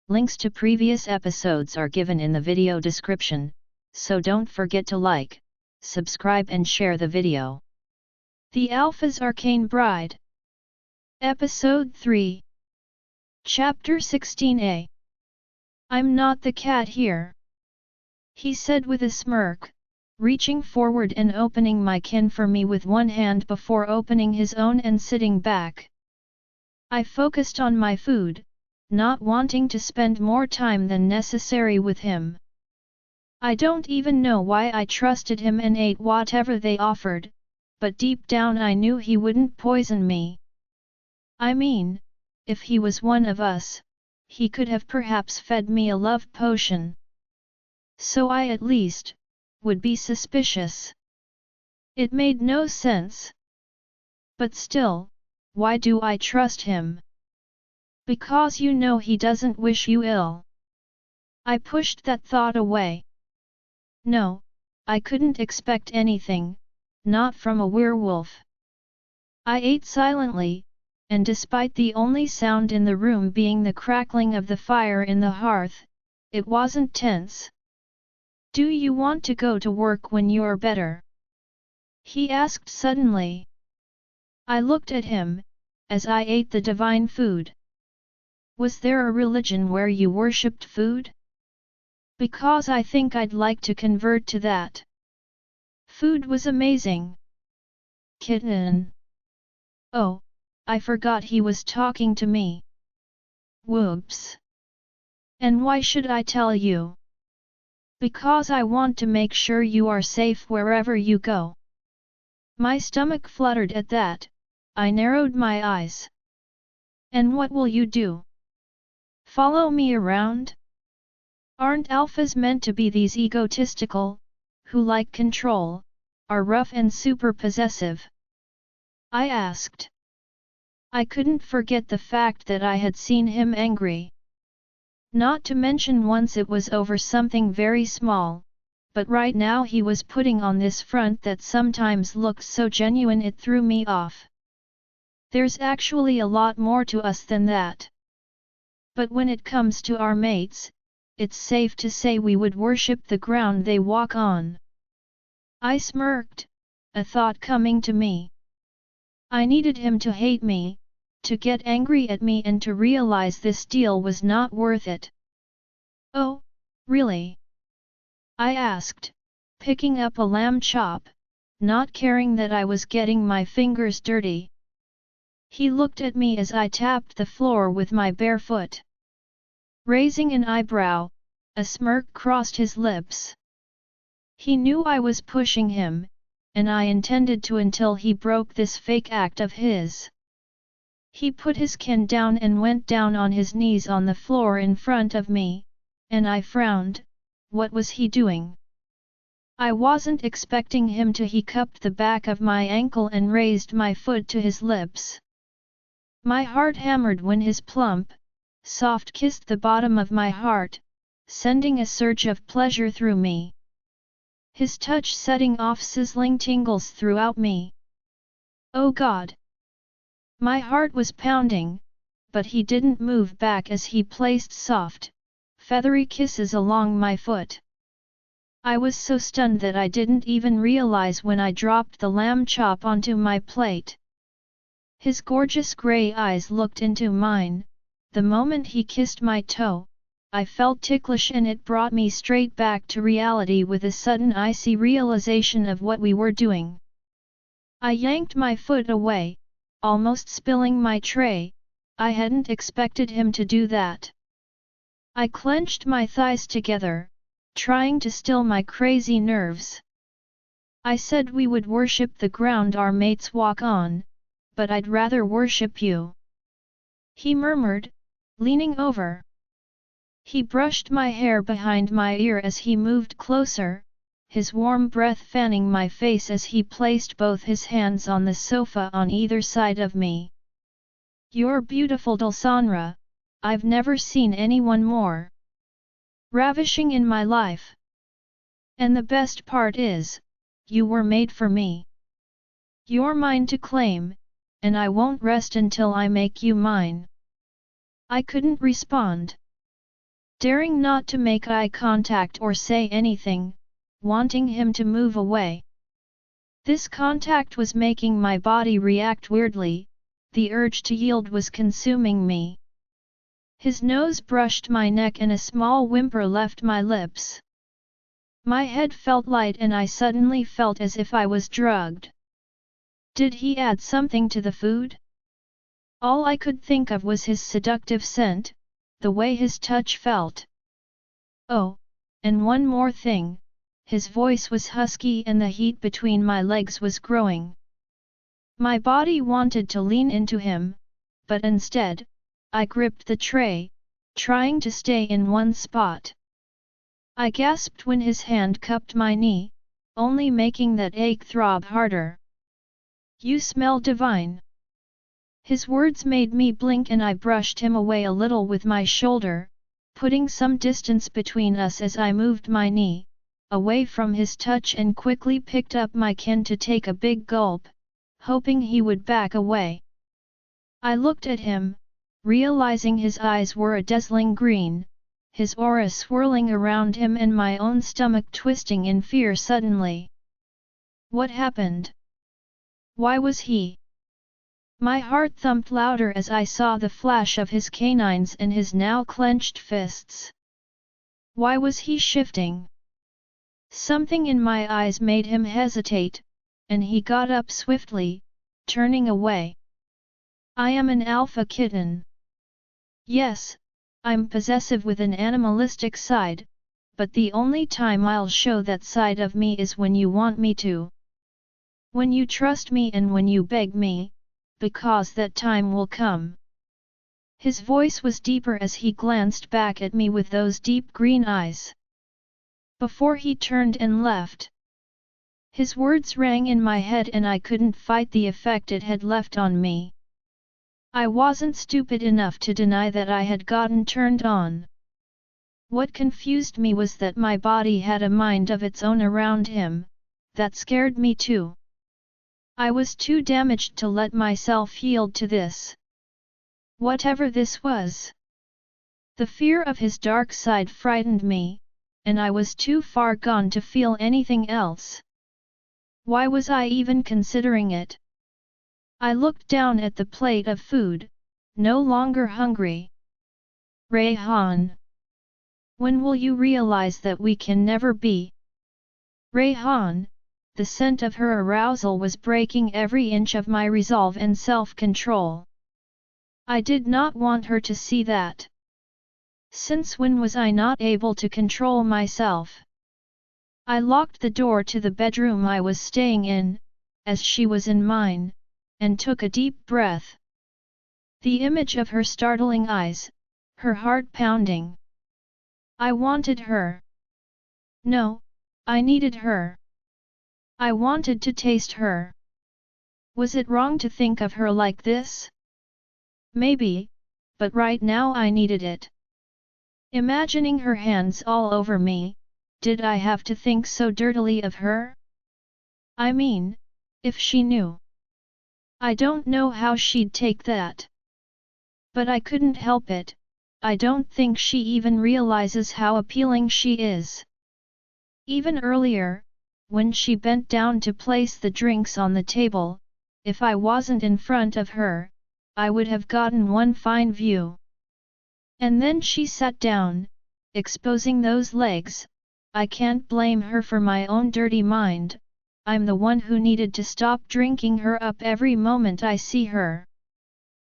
Links to previous episodes are given in the video description, so don't forget to like, subscribe and share the video. The Alpha's Arcane Bride. Episode 3. Chapter 16a. I'm not the cat here, he said with a smirk, reaching forward and opening my can for me with one hand before opening his own and sitting back. I focused on my food, not wanting to spend more time than necessary with him. I don't even know why I trusted him and ate whatever they offered, but deep down I knew he wouldn't poison me. I mean, if he was one of us, he could have perhaps fed me a love potion. So I at least would be suspicious. It made no sense. But still, why do I trust him? Because you know he doesn't wish you ill. I pushed that thought away. No, I couldn't expect anything, not from a werewolf. I ate silently, and despite the only sound in the room being the crackling of the fire in the hearth, it wasn't tense. Do you want to go to work when you're better? He asked suddenly. I looked at him, as I ate the divine food. Was there a religion where you worshipped food? Because I think I'd like to convert to that. Food was amazing. Kitten. Oh, I forgot he was talking to me. Whoops. And why should I tell you? Because I want to make sure you are safe wherever you go. My stomach fluttered at that. I narrowed my eyes. And what will you do? Follow me around? Aren't alphas meant to be these egotistical, who like control, are rough and super possessive? I asked. I couldn't forget the fact that I had seen him angry. Not to mention once it was over something very small, but right now he was putting on this front that sometimes looked so genuine it threw me off. There's actually a lot more to us than that. But when it comes to our mates, it's safe to say we would worship the ground they walk on. I smirked, a thought coming to me. I needed him to hate me, to get angry at me and to realize this deal was not worth it. Oh, really? I asked, picking up a lamb chop, not caring that I was getting my fingers dirty. He looked at me as I tapped the floor with my bare foot. Raising an eyebrow, a smirk crossed his lips. He knew I was pushing him, and I intended to until he broke this fake act of his. He put his can down and went down on his knees on the floor in front of me, and I frowned. What was he doing? I wasn't expecting him to. He cupped the back of my ankle and raised my foot to his lips. My heart hammered when his plump, soft kissed the bottom of my heart, sending a surge of pleasure through me. His touch setting off sizzling tingles throughout me. Oh God! My heart was pounding, but he didn't move back as he placed soft, feathery kisses along my foot. I was so stunned that I didn't even realize when I dropped the lamb chop onto my plate. His gorgeous grey eyes looked into mine. The moment he kissed my toe, I felt ticklish and it brought me straight back to reality with a sudden icy realization of what we were doing. I yanked my foot away, almost spilling my tray. I hadn't expected him to do that. I clenched my thighs together, trying to still my crazy nerves. I said we would worship the ground our mates walk on, but I'd rather worship you. He murmured, leaning over. He brushed my hair behind my ear as he moved closer, his warm breath fanning my face as he placed both his hands on the sofa on either side of me. You're beautiful, Dulsanra. I've never seen anyone more ravishing in my life. And the best part is, you were made for me. You're mine to claim, and I won't rest until I make you mine. I couldn't respond. daring not to make eye contact or say anything, wanting him to move away. This contact was making my body react weirdly, the urge to yield was consuming me. His nose brushed my neck and a small whimper left my lips. My head felt light and I suddenly felt as if I was drugged. Did he add something to the food? All I could think of was his seductive scent, the way his touch felt. Oh, and one more thing, his voice was husky and the heat between my legs was growing. My body wanted to lean into him, but instead, I gripped the tray, trying to stay in one spot. I gasped when his hand cupped my knee, only making that ache throb harder. "You smell divine." His words made me blink and I brushed him away a little with my shoulder, putting some distance between us as I moved my knee away from his touch and quickly picked up my can to take a big gulp, hoping he would back away. I looked at him, realizing his eyes were a dazzling green, his aura swirling around him and my own stomach twisting in fear suddenly. What happened? Why was he? My heart thumped louder as I saw the flash of his canines and his now clenched fists. Why was he shifting? Something in my eyes made him hesitate, and he got up swiftly, turning away. I am an alpha kitten. Yes, I'm possessive with an animalistic side, but the only time I'll show that side of me is when you want me to. When you trust me and when you beg me, because that time will come. His voice was deeper as he glanced back at me with those deep green eyes. Before he turned and left. His words rang in my head and I couldn't fight the effect it had left on me. I wasn't stupid enough to deny that I had gotten turned on. What confused me was that my body had a mind of its own around him, that scared me too. I was too damaged to let myself yield to this. Whatever this was. The fear of his dark side frightened me, and I was too far gone to feel anything else. Why was I even considering it? I looked down at the plate of food, no longer hungry. Rayhan. When will you realize that we can never be? Rayhan, the scent of her arousal was breaking every inch of my resolve and self-control. I did not want her to see that. Since when was I not able to control myself? I locked the door to the bedroom I was staying in, as she was in mine, and took a deep breath. The image of her startling eyes, her heart pounding. I wanted her. No, I needed her. I wanted to taste her. Was it wrong to think of her like this? Maybe, but right now I needed it. Imagining her hands all over me, did I have to think so dirtily of her? I mean, if she knew. I don't know how she'd take that. But I couldn't help it, I don't think she even realizes how appealing she is. Even earlier, when she bent down to place the drinks on the table, if I wasn't in front of her, I would have gotten one fine view. And then she sat down, exposing those legs. I can't blame her for my own dirty mind, I'm the one who needed to stop drinking her up every moment I see her.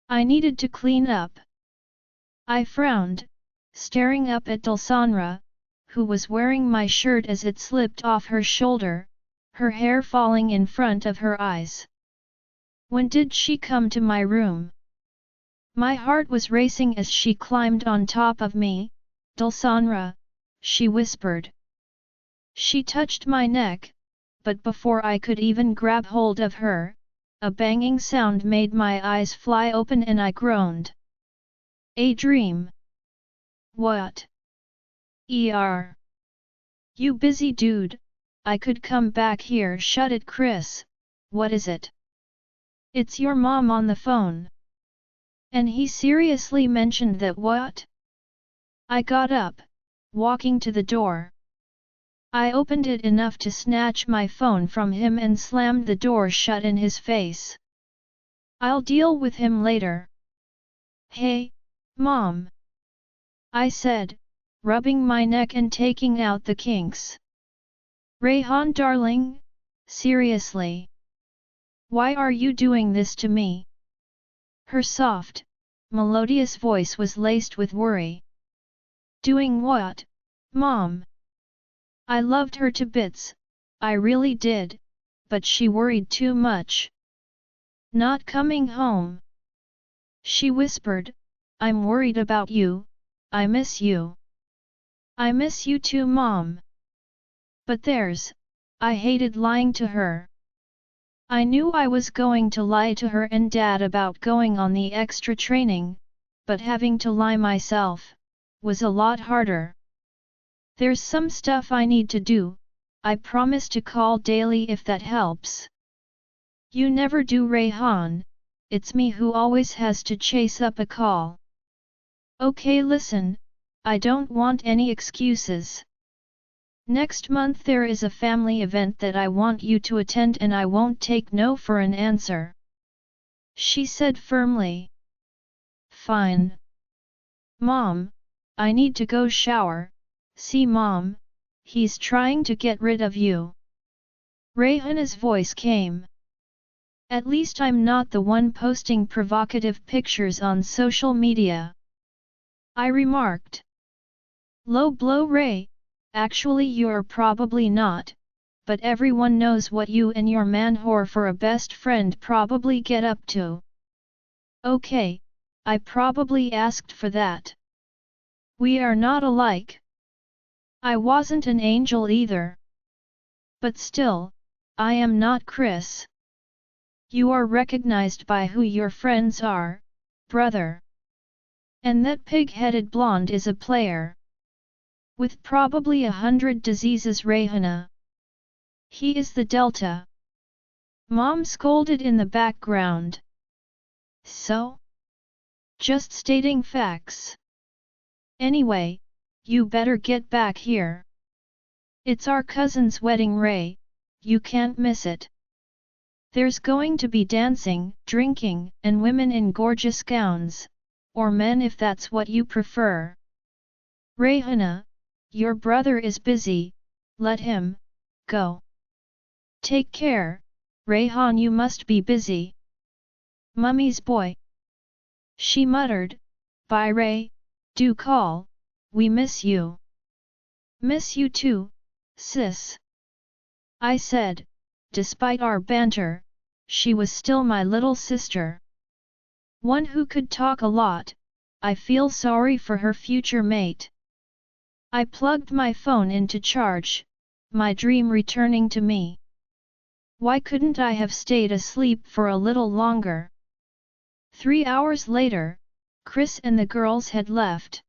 I needed to clean up. I frowned, staring up at Dulsanra, who was wearing my shirt as it slipped off her shoulder, her hair falling in front of her eyes. When did she come to my room? My heart was racing as she climbed on top of me. Dulsanra, she whispered. She touched my neck, but before I could even grab hold of her, a banging sound made my eyes fly open and I groaned. A dream. What? You busy dude, I could come back here. Shut it, Chris, what is it? It's your mom on the phone. And he seriously mentioned that what? I got up, walking to the door. I opened it enough to snatch my phone from him and slammed the door shut in his face. I'll deal with him later. Hey, Mom! I said, rubbing my neck and taking out the kinks. Rayhan darling, seriously. Why are you doing this to me? Her soft, melodious voice was laced with worry. Doing what, Mom? I loved her to bits, I really did, but she worried too much. Not coming home. She whispered, I'm worried about you, I miss you. I miss you too, Mom. But I hated lying to her. I knew I was going to lie to her and Dad about going on the extra training, but having to lie myself was a lot harder. There's some stuff I need to do, I promise to call daily if that helps. You never do, Rayhan, it's me who always has to chase up a call. Okay, listen, I don't want any excuses. Next month there is a family event that I want you to attend and I won't take no for an answer. She said firmly. Fine. Mom, I need to go shower. See, Mom, he's trying to get rid of you. Rayhana's voice came. At least I'm not the one posting provocative pictures on social media. I remarked. Low blow, Ray. Actually you're probably not, but everyone knows what you and your man whore for a best friend probably get up to. Okay, I probably asked for that. We are not alike. I wasn't an angel either. But still, I am not Chris. You are recognized by who your friends are, brother. And that pig-headed blonde is a player. With probably 100 diseases, Rayhana. He is the Delta. Mom scolded in the background. So? Just stating facts. Anyway, you better get back here. It's our cousin's wedding, Ray, you can't miss it. There's going to be dancing, drinking, and women in gorgeous gowns. Or men if that's what you prefer. Rayhana, your brother is busy, let him go. Take care, Rayhan, you must be busy. Mummy's boy. She muttered, bye Ray, do call, we miss you. Miss you too, sis. I said, despite our banter, she was still my little sister. One who could talk a lot, I feel sorry for her future mate. I plugged my phone into charge, my dream returning to me. Why couldn't I have stayed asleep for a little longer? 3 hours later, Chris and the girls had left.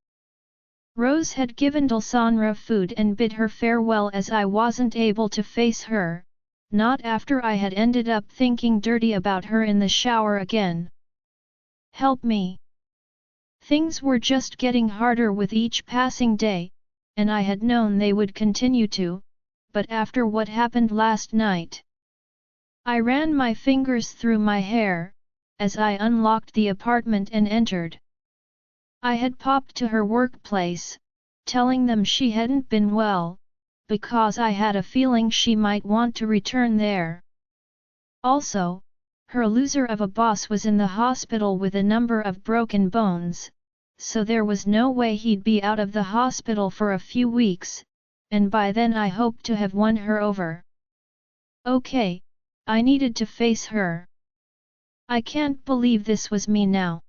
Rose had given Dulsanra food and bid her farewell as I wasn't able to face her, not after I had ended up thinking dirty about her in the shower again. Help me. Things were just getting harder with each passing day, and I had known they would continue to, but after what happened last night. I ran my fingers through my hair, as I unlocked the apartment and entered. I had popped to her workplace, telling them she hadn't been well, because I had a feeling she might want to return there. Also, her loser of a boss was in the hospital with a number of broken bones, so there was no way he'd be out of the hospital for a few weeks, and by then I hoped to have won her over. Okay, I needed to face her. I can't believe this was me now.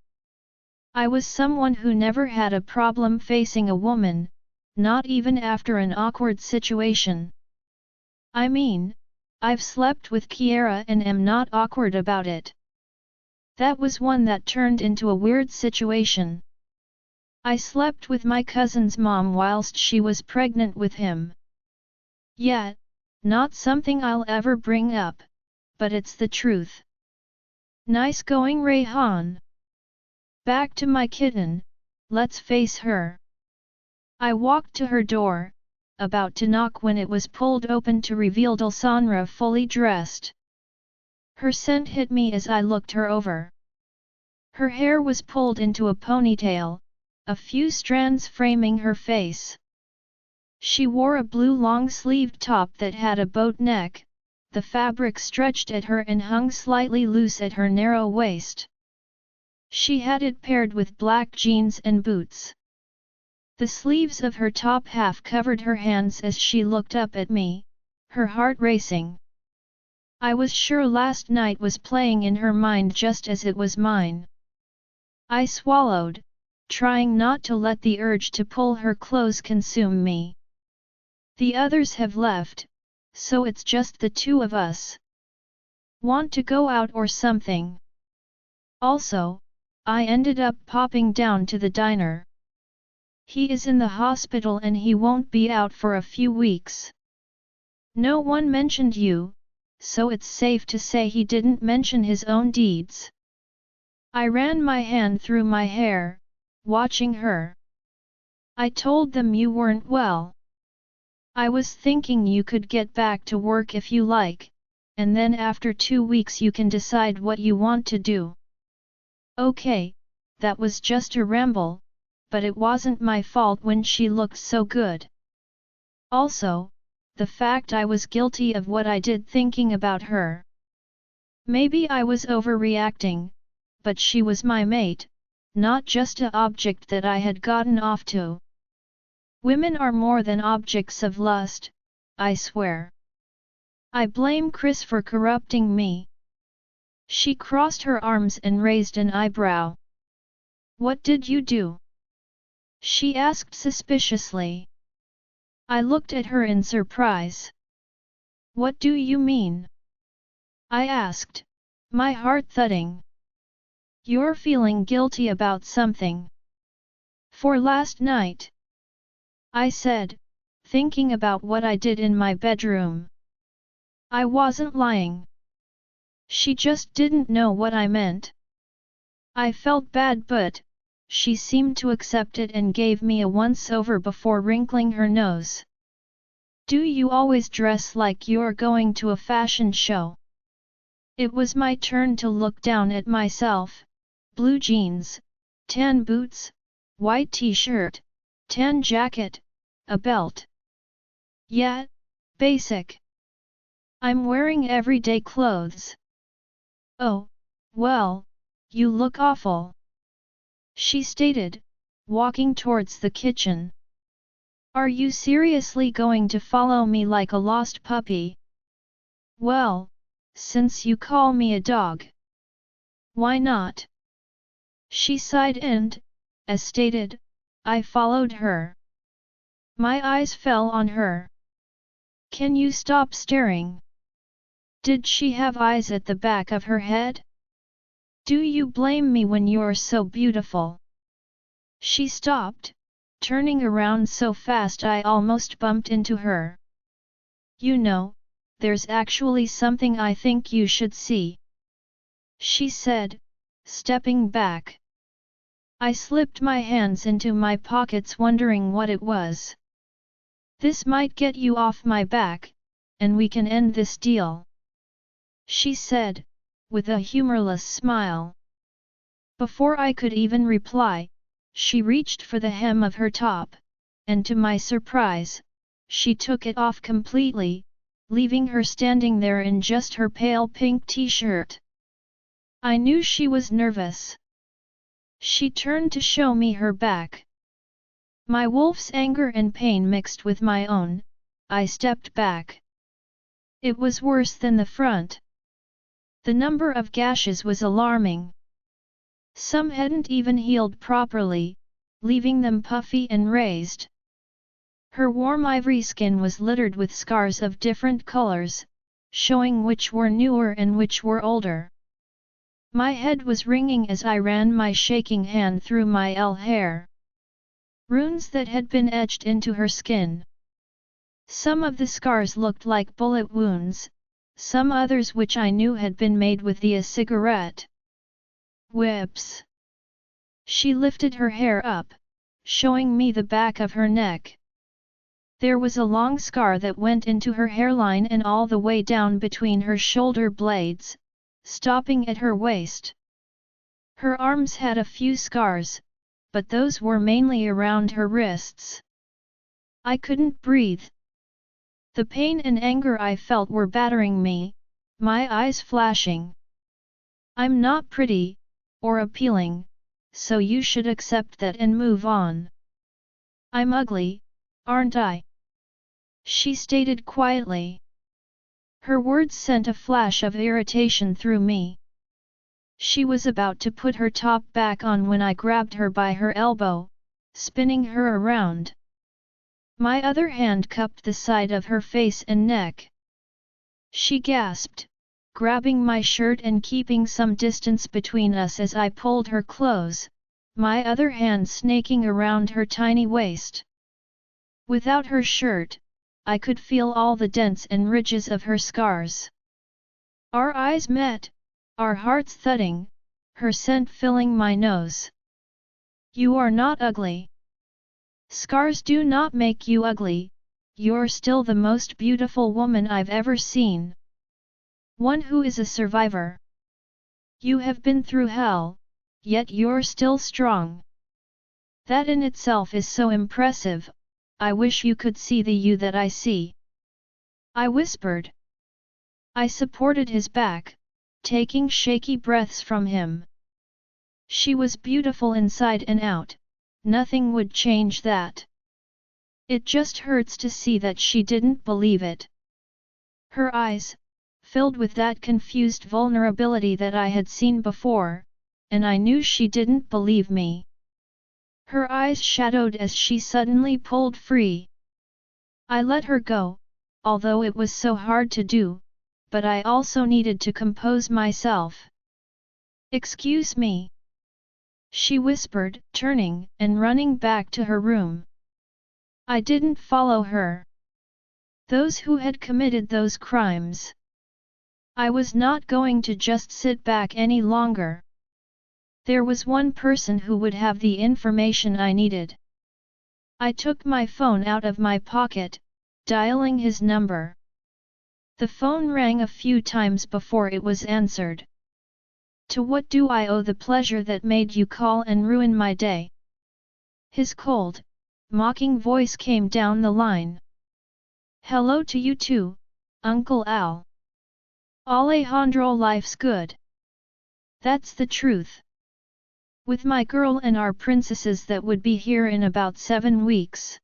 I was someone who never had a problem facing a woman, not even after an awkward situation. I mean, I've slept with Kiera and am not awkward about it. That was one that turned into a weird situation. I slept with my cousin's mom whilst she was pregnant with him. Yeah, not something I'll ever bring up, but it's the truth. Nice going, Rayhan. Back to my kitten, let's face her. I walked to her door, about to knock when it was pulled open to reveal Dulsanra fully dressed. Her scent hit me as I looked her over. Her hair was pulled into a ponytail, a few strands framing her face. She wore a blue long-sleeved top that had a boat neck, the fabric stretched at her and hung slightly loose at her narrow waist. She had it paired with black jeans and boots. The sleeves of her top half covered her hands as she looked up at me, her heart racing. I was sure last night was playing in her mind just as it was mine. I swallowed, trying not to let the urge to pull her clothes consume me. The others have left, so it's just the two of us. Want to go out or something? Also, I ended up popping down to the diner. He is in the hospital and he won't be out for a few weeks. No one mentioned you, so it's safe to say he didn't mention his own deeds. I ran my hand through my hair, watching her. I told them you weren't well. I was thinking you could get back to work if you like, and then after 2 weeks you can decide what you want to do. Okay, that was just a ramble, but it wasn't my fault when she looked so good. Also, the fact I was guilty of what I did thinking about her. Maybe I was overreacting, but she was my mate, not just an object that I had gotten off to. Women are more than objects of lust, I swear. I blame Chris for corrupting me. She crossed her arms and raised an eyebrow. What did you do? She asked suspiciously. I looked at her in surprise. What do you mean? I asked, my heart thudding. You're feeling guilty about something. For last night. I said, thinking about what I did in my bedroom. I wasn't lying. She just didn't know what I meant. I felt bad but, she seemed to accept it and gave me a once-over before wrinkling her nose. Do you always dress like you're going to a fashion show? It was my turn to look down at myself. Blue jeans, tan boots, white t-shirt, tan jacket, a belt. Yeah, basic. I'm wearing everyday clothes. Oh, well, you look awful. She stated, walking towards the kitchen. Are you seriously going to follow me like a lost puppy? Well, since you call me a dog. Why not? She sighed and, as stated, I followed her. My eyes fell on her. Can you stop staring? Did she have eyes at the back of her head? Do you blame me when you're so beautiful? She stopped, turning around so fast I almost bumped into her. You know, there's actually something I think you should see. She said, stepping back. I slipped my hands into my pockets wondering what it was. This might get you off my back, and we can end this deal. She said, with a humorless smile. Before I could even reply, she reached for the hem of her top, and to my surprise, she took it off completely, leaving her standing there in just her pale pink t-shirt. I knew she was nervous. She turned to show me her back. My wolf's anger and pain mixed with my own, I stepped back. It was worse than the front. The number of gashes was alarming. Some hadn't even healed properly, leaving them puffy and raised. Her warm ivory skin was littered with scars of different colors, showing which were newer and which were older. My head was ringing as I ran my shaking hand through my hair. Runes that had been etched into her skin. Some of the scars looked like bullet wounds, some others which I knew had been made with a cigarette. Whips. She lifted her hair up, showing me the back of her neck. There was a long scar that went into her hairline and all the way down between her shoulder blades, stopping at her waist. Her arms had a few scars, but those were mainly around her wrists. I couldn't breathe. The pain and anger I felt were battering me, my eyes flashing. I'm not pretty, or appealing, so you should accept that and move on. I'm ugly, aren't I? She stated quietly. Her words sent a flash of irritation through me. She was about to put her top back on when I grabbed her by her elbow, spinning her around. My other hand cupped the side of her face and neck. She gasped, grabbing my shirt and keeping some distance between us as I pulled her close, my other hand snaking around her tiny waist. Without her shirt, I could feel all the dents and ridges of her scars. Our eyes met, our hearts thudding, her scent filling my nose. You are not ugly. Scars do not make you ugly, you're still the most beautiful woman I've ever seen. One who is a survivor. You have been through hell, yet you're still strong. That in itself is so impressive, I wish you could see the you that I see. I whispered. I supported his back, taking shaky breaths from him. She was beautiful inside and out, nothing would change that. It just hurts to see that she didn't believe it. Her eyes, filled with that confused vulnerability that I had seen before, and I knew she didn't believe me. Her eyes shadowed as she suddenly pulled free. I let her go, although it was so hard to do, but I also needed to compose myself. Excuse me, she whispered, turning and running back to her room. I didn't follow her. Those who had committed those crimes. I was not going to just sit back any longer. There was one person who would have the information I needed. I took my phone out of my pocket, dialing his number. The phone rang a few times before it was answered. To what do I owe the pleasure that made you call and ruin my day? His cold, mocking voice came down the line. Hello to you too, Uncle Al. Alejandro, life's good. That's the truth. With my girl and our princesses that would be here in about 7 weeks.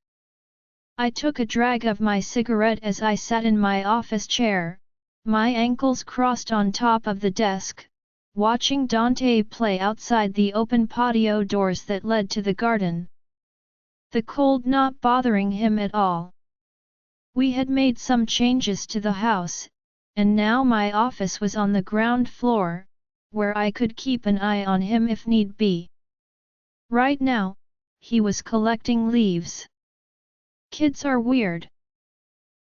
I took a drag of my cigarette as I sat in my office chair, my ankles crossed on top of the desk, watching Dante play outside the open patio doors that led to the garden. The cold not bothering him at all. We had made some changes to the house, and now my office was on the ground floor, where I could keep an eye on him if need be. Right now, he was collecting leaves. Kids are weird.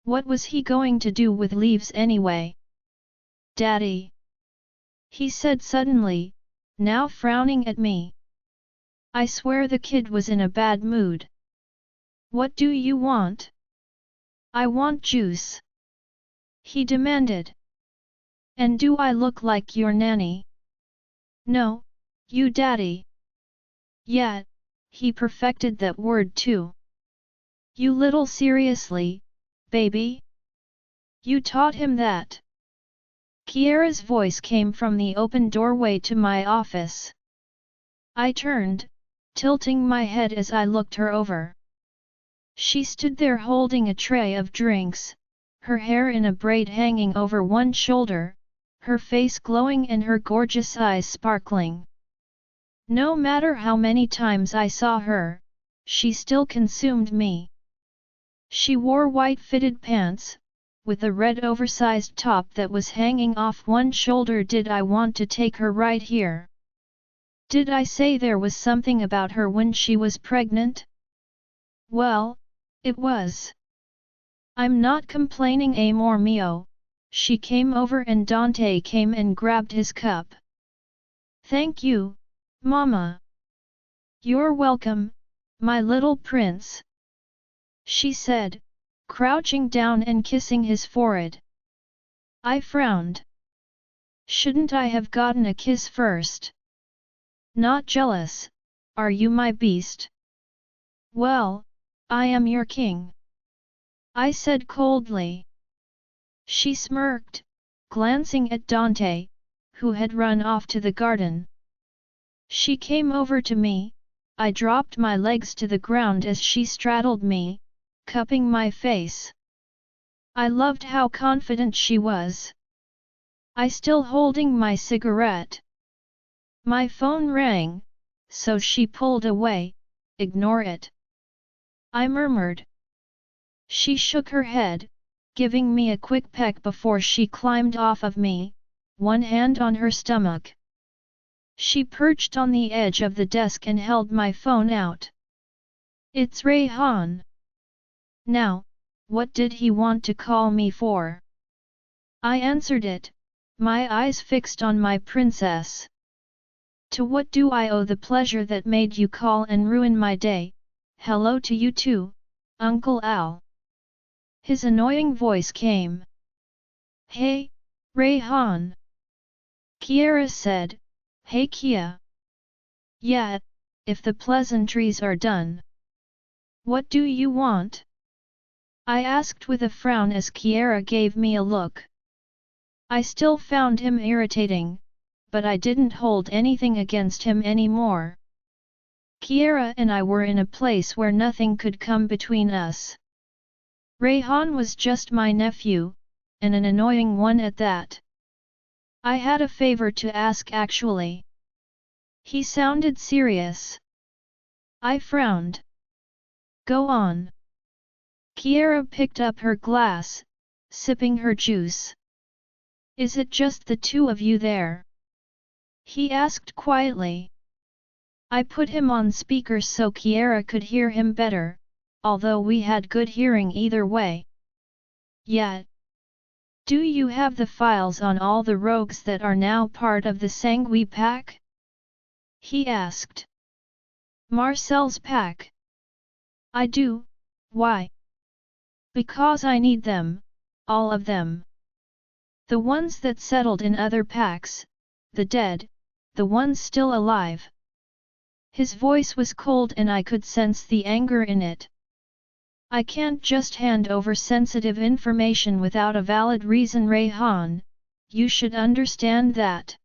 What was he going to do with leaves anyway? Daddy, he said suddenly, now frowning at me. I swear the kid was in a bad mood. What do you want? I want juice, he demanded. And do I look like your nanny? No, you daddy. Yeah, he perfected that word too. You little seriously, baby? You taught him that? Kiera's voice came from the open doorway to my office. I turned, tilting my head as I looked her over. She stood there holding a tray of drinks, her hair in a braid hanging over one shoulder, her face glowing and her gorgeous eyes sparkling. No matter how many times I saw her, she still consumed me. She wore white fitted pants, with a red oversized top that was hanging off one shoulder. Did I want to take her right here? Did I say there was something about her when she was pregnant? Well, it was. I'm not complaining, amor mio. She came over and Dante came and grabbed his cup. Thank you, Mama. You're welcome, My little prince," she said, crouching down and kissing his forehead. I frowned. Shouldn't I have gotten a kiss first? Not jealous, are you, my beast? Well, I am your king, I said coldly. She smirked, glancing at Dante, who had run off to the garden. She came over to me, I dropped my legs to the ground as she straddled me, cupping my face. I loved how confident she was. I still holding my cigarette. My phone rang, so she pulled away, ignore it. I murmured. She shook her head, giving me a quick peck before she climbed off of me, one hand on her stomach. She perched on the edge of the desk and held my phone out. It's Rayhan. Now, what did he want to call me for? I answered it, my eyes fixed on my princess. To what do I owe the pleasure that made you call and ruin my day? Hello to you too, Uncle Al. His annoying voice came. Hey, Rayhan. Kiara said, hey Kia. Yeah, if the pleasantries are done. What do you want? I asked with a frown as Kiara gave me a look. I still found him irritating, but I didn't hold anything against him anymore. Kiara and I were in a place where nothing could come between us. Rayhan was just my nephew, and an annoying one at that. I had a favor to ask actually. He sounded serious. I frowned. Go on. Kiara picked up her glass, sipping her juice. Is it just the two of you there? He asked quietly. I put him on speaker so Kiara could hear him better, although we had good hearing either way. Yeah. Do you have the files on all the rogues that are now part of the Sangui pack? He asked. Marcel's pack. I do, why? Because I need them, all of them. The ones that settled in other packs, the dead, the ones still alive. His voice was cold and I could sense the anger in it. I can't just hand over sensitive information without a valid reason, Rayhan, you should understand that.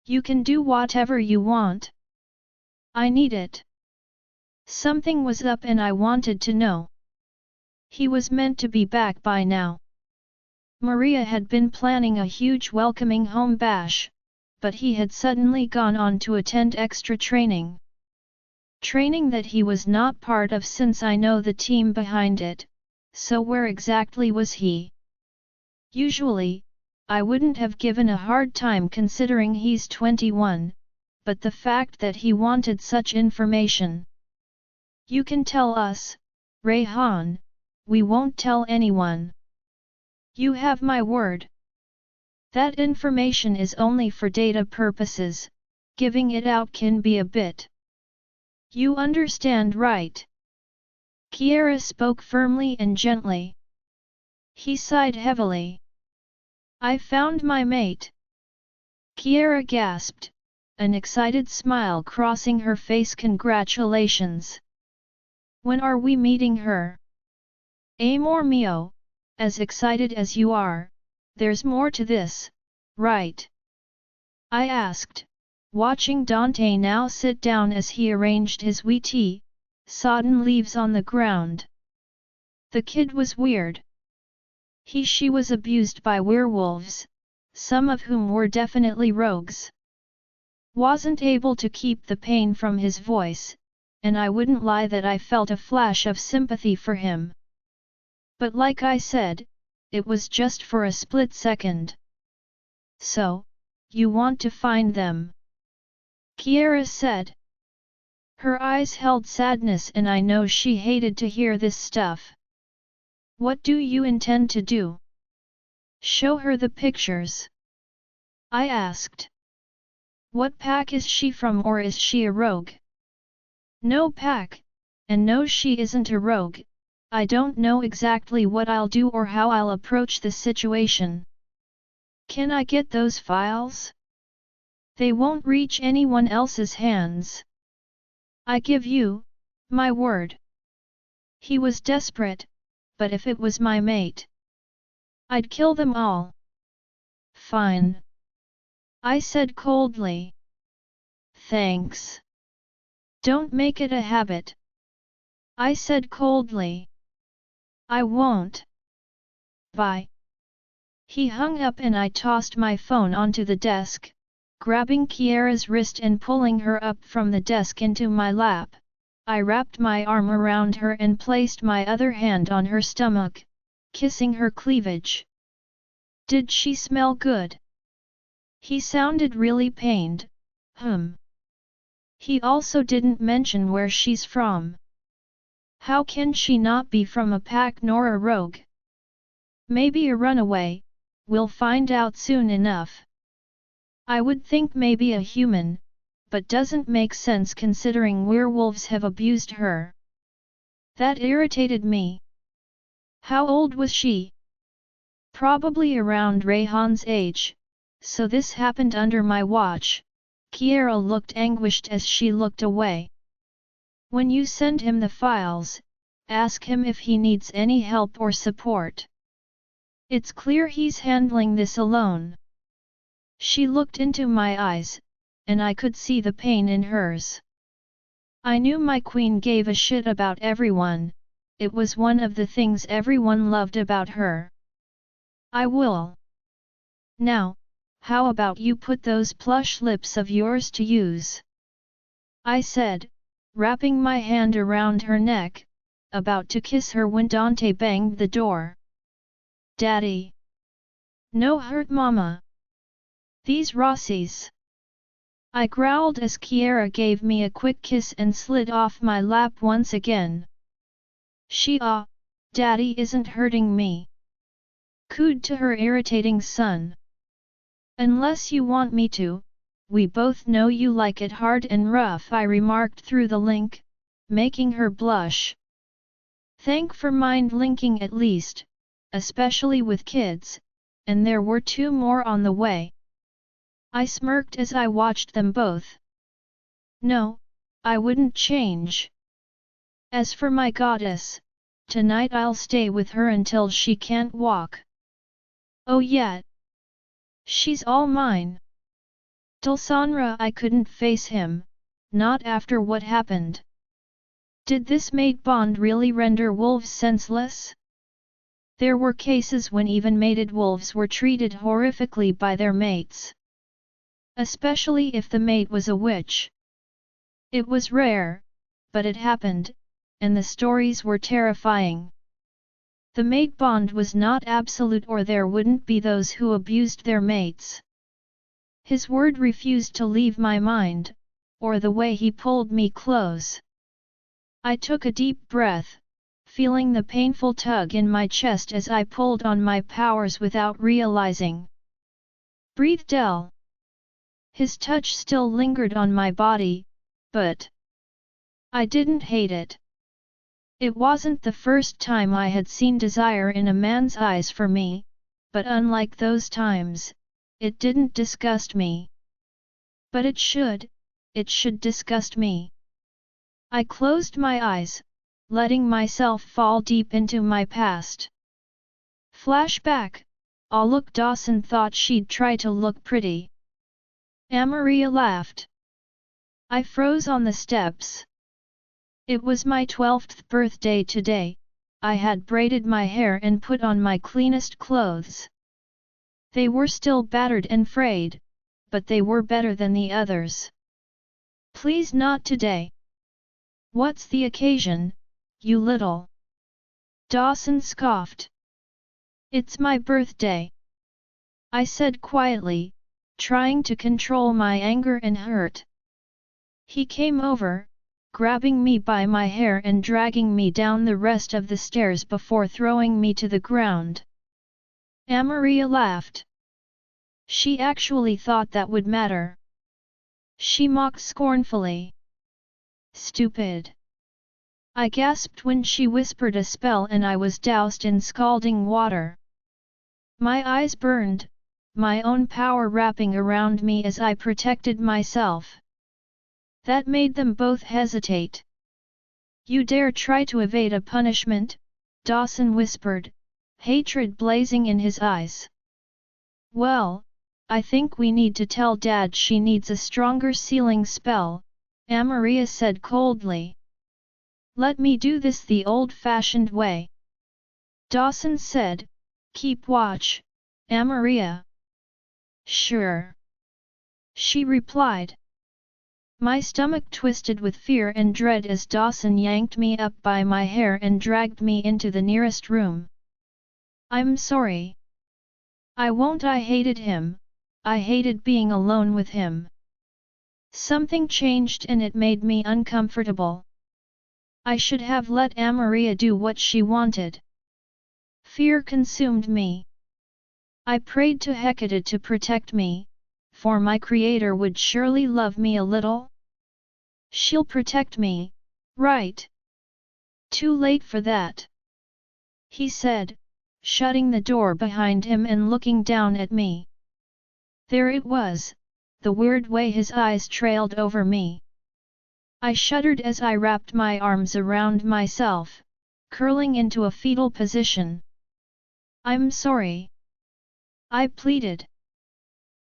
You can do whatever you want. I need it. Something was up and I wanted to know. He was meant to be back by now. Maria had been planning a huge welcoming home bash, but he had suddenly gone on to attend extra training. Training that he was not part of since I know the team behind it, so where exactly was he? Usually, I wouldn't have given a hard time considering he's 21, but the fact that he wanted such information. You can tell us, Rayhan, we won't tell anyone. You have my word. That information is only for data purposes, giving it out can be a bit. You understand, right? Kiara spoke firmly and gently. He sighed heavily. I found my mate. Kiara gasped, an excited smile crossing her face. Congratulations. When are we meeting her? Amor mio, as excited as you are, there's more to this, right? I asked, watching Dante now sit down as he arranged his wee tea, sodden leaves on the ground. The kid was weird. She was abused by werewolves, some of whom were definitely rogues. Wasn't able to keep the pain from his voice, and I wouldn't lie that I felt a flash of sympathy for him. But like I said, it was just for a split second. So, you want to find them? Kiara said. Her eyes held sadness and I know she hated to hear this stuff. What do you intend to do? Show her the pictures. I asked. What pack is she from, or is she a rogue? No pack, and knows she isn't a rogue, I don't know exactly what I'll do or how I'll approach the situation. Can I get those files? They won't reach anyone else's hands. I give you my word. He was desperate, but if it was my mate, I'd kill them all. Fine, I said coldly. Thanks. Don't make it a habit, I said coldly. I won't. Bye. He hung up and I tossed my phone onto the desk, grabbing Kiera's wrist and pulling her up from the desk into my lap. I wrapped my arm around her and placed my other hand on her stomach, kissing her cleavage. Did she smell good? He sounded really pained. He also didn't mention where she's from. How can she not be from a pack nor a rogue? Maybe a runaway, we'll find out soon enough. I would think maybe a human, but doesn't make sense considering werewolves have abused her. That irritated me. How old was she? Probably around Rayhan's age, so this happened under my watch. Kiera looked anguished as she looked away. When you send him the files, ask him if he needs any help or support. It's clear he's handling this alone. She looked into my eyes, and I could see the pain in hers. I knew my queen gave a shit about everyone, it was one of the things everyone loved about her. I will. Now, how about you put those plush lips of yours to use? I said, wrapping my hand around her neck, about to kiss her when Dante banged the door. Daddy! No hurt mama! These Rossies! I growled as Kiera gave me a quick kiss and slid off my lap once again. Daddy isn't hurting me. Cooed to her irritating son. Unless you want me to, we both know you like it hard and rough, I remarked through the link, making her blush. Thank for mind linking at least, especially with kids, and there were 2 more on the way. I smirked as I watched them both. No, I wouldn't change. As for my goddess, tonight I'll stay with her until she can't walk. Oh yeah. She's all mine. Dulsanra, I couldn't face him, not after what happened. Did this mate bond really render wolves senseless? There were cases when even mated wolves were treated horrifically by their mates. Especially if the mate was a witch. It was rare, but it happened, and the stories were terrifying. The mate bond was not absolute, or there wouldn't be those who abused their mates. His word refused to leave my mind, or the way he pulled me close. I took a deep breath, feeling the painful tug in my chest as I pulled on my powers without realizing. Breathe, Del. His touch still lingered on my body, but I didn't hate it. It wasn't the first time I had seen desire in a man's eyes for me, but unlike those times, it didn't disgust me. But it should disgust me. I closed my eyes, letting myself fall deep into my past. Flashback, look, Dawson thought she'd try to look pretty. Amaria laughed. I froze on the steps. It was my 12th birthday today. I had braided my hair and put on my cleanest clothes. They were still battered and frayed, but they were better than the others. Please not today. What's the occasion, you little? Dawson scoffed. It's my birthday. I said quietly, trying to control my anger and hurt. He came over, grabbing me by my hair and dragging me down the rest of the stairs before throwing me to the ground. Amaria laughed. She actually thought that would matter. She mocked scornfully. Stupid. I gasped when she whispered a spell and I was doused in scalding water. My eyes burned, my own power wrapping around me as I protected myself. That made them both hesitate. You dare try to evade a punishment? Dawson whispered, hatred blazing in his eyes. Well, I think we need to tell Dad she needs a stronger sealing spell, Amaria said coldly. Let me do this the old-fashioned way. Dawson said, keep watch, Amaria. Sure. She replied. My stomach twisted with fear and dread as Dawson yanked me up by my hair and dragged me into the nearest room. I'm sorry. I won't. I hated him. I hated being alone with him. Something changed and it made me uncomfortable. I should have let Amaria do what she wanted. Fear consumed me. I prayed to Hecate to protect me, for my creator would surely love me a little. She'll protect me, right? Too late for that, he said, shutting the door behind him and looking down at me. There it was, the weird way his eyes trailed over me. I shuddered as I wrapped my arms around myself, curling into a fetal position. I'm sorry, I pleaded.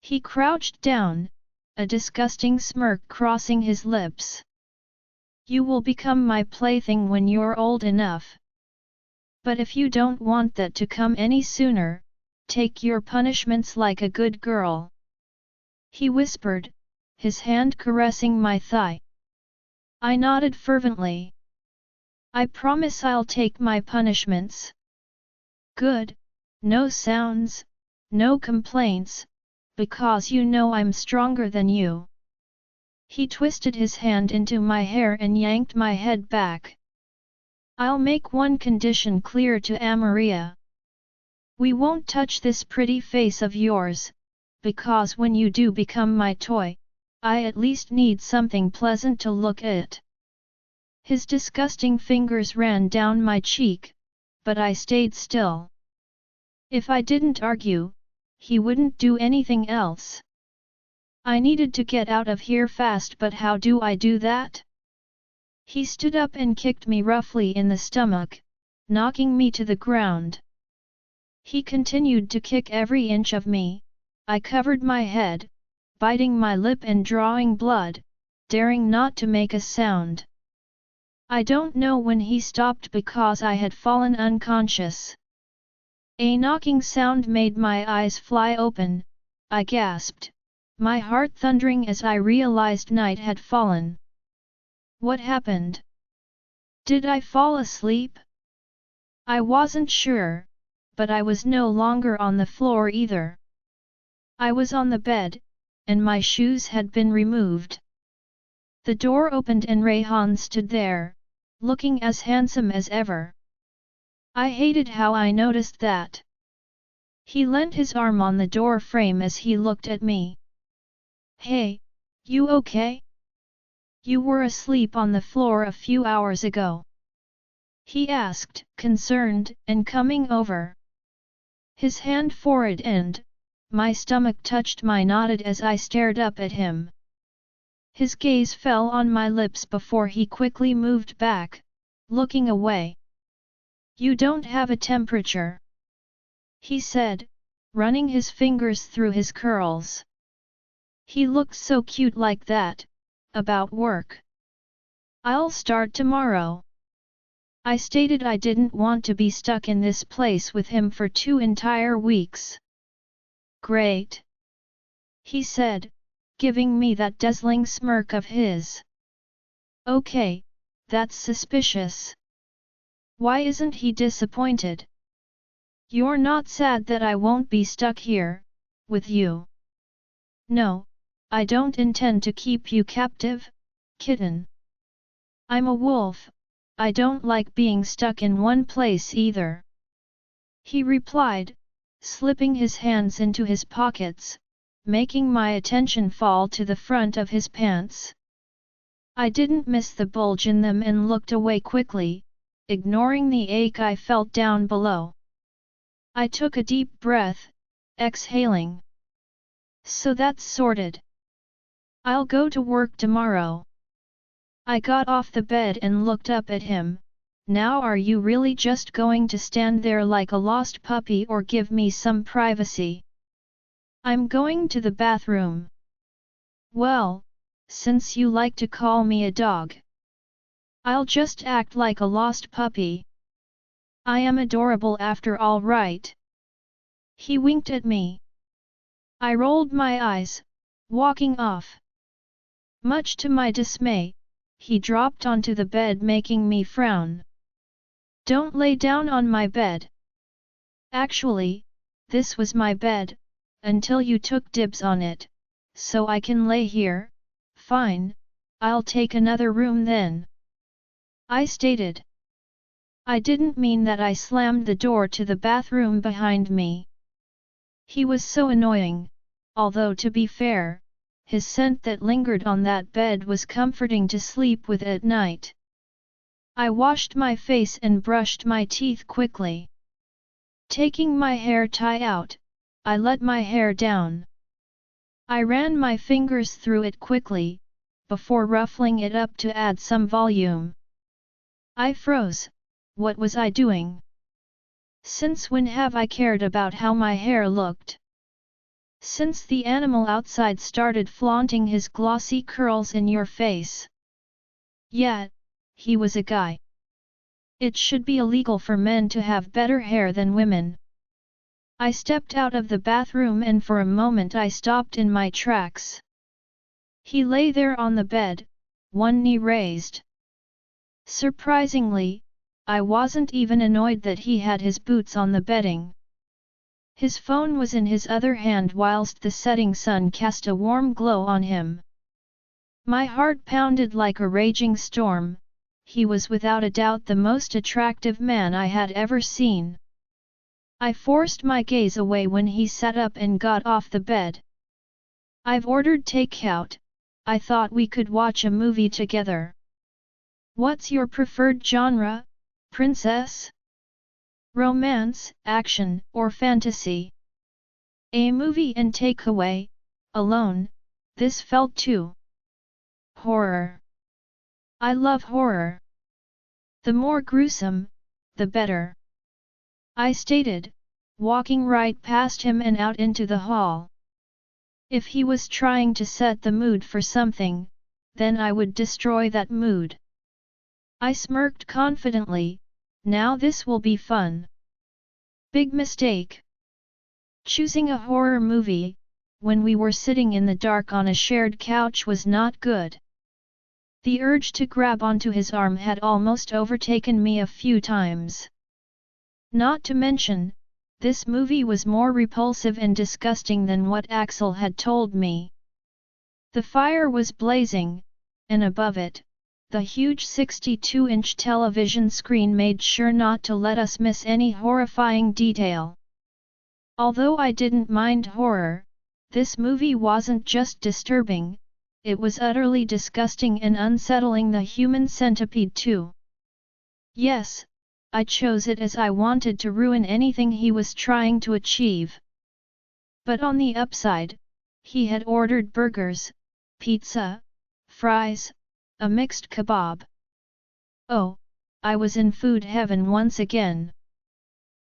He crouched down, a disgusting smirk crossing his lips. You will become my plaything when you're old enough. But if you don't want that to come any sooner, take your punishments like a good girl. He whispered, his hand caressing my thigh. I nodded fervently. I promise I'll take my punishments. Good, no sounds, no complaints, because you know I'm stronger than you. He twisted his hand into my hair and yanked my head back. I'll make one condition clear to Amaria. We won't touch this pretty face of yours, because when you do become my toy, I at least need something pleasant to look at. His disgusting fingers ran down my cheek, but I stayed still. If I didn't argue, he wouldn't do anything else. I needed to get out of here fast, but how do I do that? He stood up and kicked me roughly in the stomach, knocking me to the ground. He continued to kick every inch of me. I covered my head, biting my lip and drawing blood, daring not to make a sound. I don't know when he stopped because I had fallen unconscious. A knocking sound made my eyes fly open. I gasped, my heart thundering as I realized night had fallen. What happened? Did I fall asleep? I wasn't sure, but I was no longer on the floor either. I was on the bed, and my shoes had been removed. The door opened and Rayhan stood there, looking as handsome as ever. I hated how I noticed that. He leant his arm on the door frame as he looked at me. Hey, you okay? You were asleep on the floor a few hours ago. He asked, concerned, and coming over. His hand forward and my stomach touched my nodded as I stared up at him. His gaze fell on my lips before he quickly moved back, looking away. You don't have a temperature, he said, running his fingers through his curls. He looks so cute like that. About work. I'll start tomorrow. I stated I didn't want to be stuck in this place with him for 2 entire weeks. Great, he said, giving me that dazzling smirk of his. Okay, that's suspicious. Why isn't he disappointed? You're not sad that I won't be stuck here, with you? No, I don't intend to keep you captive, kitten. I'm a wolf, I don't like being stuck in one place either. He replied, slipping his hands into his pockets, making my attention fall to the front of his pants. I didn't miss the bulge in them and looked away quickly, ignoring the ache I felt down below. I took a deep breath, exhaling. So that's sorted. I'll go to work tomorrow. I got off the bed and looked up at him. Now are you really just going to stand there like a lost puppy or give me some privacy? I'm going to the bathroom. Well, since you like to call me a dog, I'll just act like a lost puppy. I am adorable after all, right? He winked at me. I rolled my eyes, walking off. Much to my dismay, he dropped onto the bed, making me frown. Don't lay down on my bed. Actually, this was my bed, until you took dibs on it, so I can lay here. Fine, I'll take another room then, I stated. I didn't mean that. I slammed the door to the bathroom behind me. He was so annoying, although to be fair, his scent that lingered on that bed was comforting to sleep with at night. I washed my face and brushed my teeth quickly. Taking my hair tie out, I let my hair down. I ran my fingers through it quickly, before ruffling it up to add some volume. I froze. What was I doing? Since when have I cared about how my hair looked? Since the animal outside started flaunting his glossy curls in your face. Yet, he was a guy. It should be illegal for men to have better hair than women. I stepped out of the bathroom and for a moment I stopped in my tracks. He lay there on the bed, one knee raised. Surprisingly, I wasn't even annoyed that he had his boots on the bedding. His phone was in his other hand whilst the setting sun cast a warm glow on him. My heart pounded like a raging storm. He was without a doubt the most attractive man I had ever seen. I forced my gaze away when he sat up and got off the bed. I've ordered takeout. I thought we could watch a movie together. What's your preferred genre, princess? Romance, action, or fantasy? A movie and takeaway, alone, this felt too. Horror. I love horror. The more gruesome, the better, I stated, walking right past him and out into the hall. If he was trying to set the mood for something, then I would destroy that mood. I smirked confidently. Now this will be fun. Big mistake. Choosing a horror movie, when we were sitting in the dark on a shared couch, was not good. The urge to grab onto his arm had almost overtaken me a few times. Not to mention, this movie was more repulsive and disgusting than what Axel had told me. The fire was blazing, and above it, the huge 62-inch television screen made sure not to let us miss any horrifying detail. Although I didn't mind horror, this movie wasn't just disturbing, it was utterly disgusting and unsettling. The human centipede too. Yes, I chose it as I wanted to ruin anything he was trying to achieve. But on the upside, he had ordered burgers, pizza, fries, a mixed kebab. Oh, I was in food heaven once again.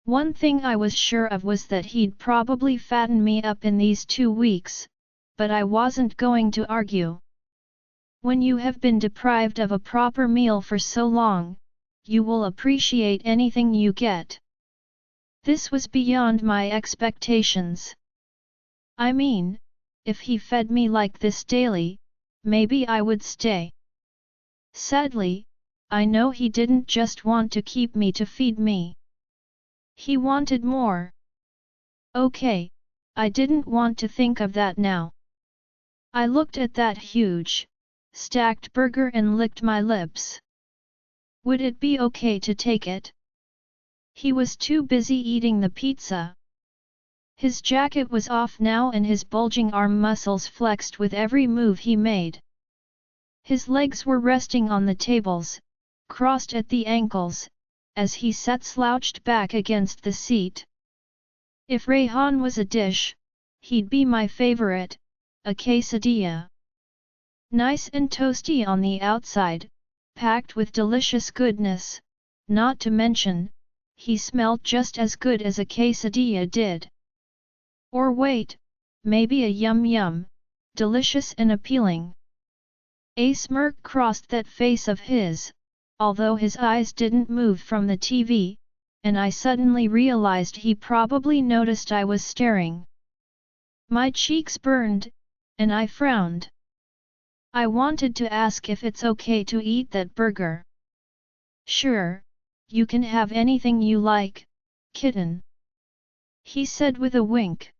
One thing I was sure of was that he'd probably fatten me up in these 2 weeks, but I wasn't going to argue. When you have been deprived of a proper meal for so long, you will appreciate anything you get. This was beyond my expectations. I mean, if he fed me like this daily, maybe I would stay. Sadly, I know he didn't just want to keep me to feed me. He wanted more. Okay, I didn't want to think of that now. I looked at that huge, stacked burger and licked my lips. Would it be okay to take it? He was too busy eating the pizza. His jacket was off now and his bulging arm muscles flexed with every move he made. His legs were resting on the tables, crossed at the ankles, as he sat slouched back against the seat. If Rayhan was a dish, he'd be my favorite, a quesadilla. Nice and toasty on the outside, packed with delicious goodness, not to mention, he smelled just as good as a quesadilla did. Or wait, maybe a yum-yum, delicious and appealing. A smirk crossed that face of his, although his eyes didn't move from the TV, and I suddenly realized he probably noticed I was staring. My cheeks burned, and I frowned. I wanted to ask if it's okay to eat that burger. Sure, you can have anything you like, kitten, he said with a wink.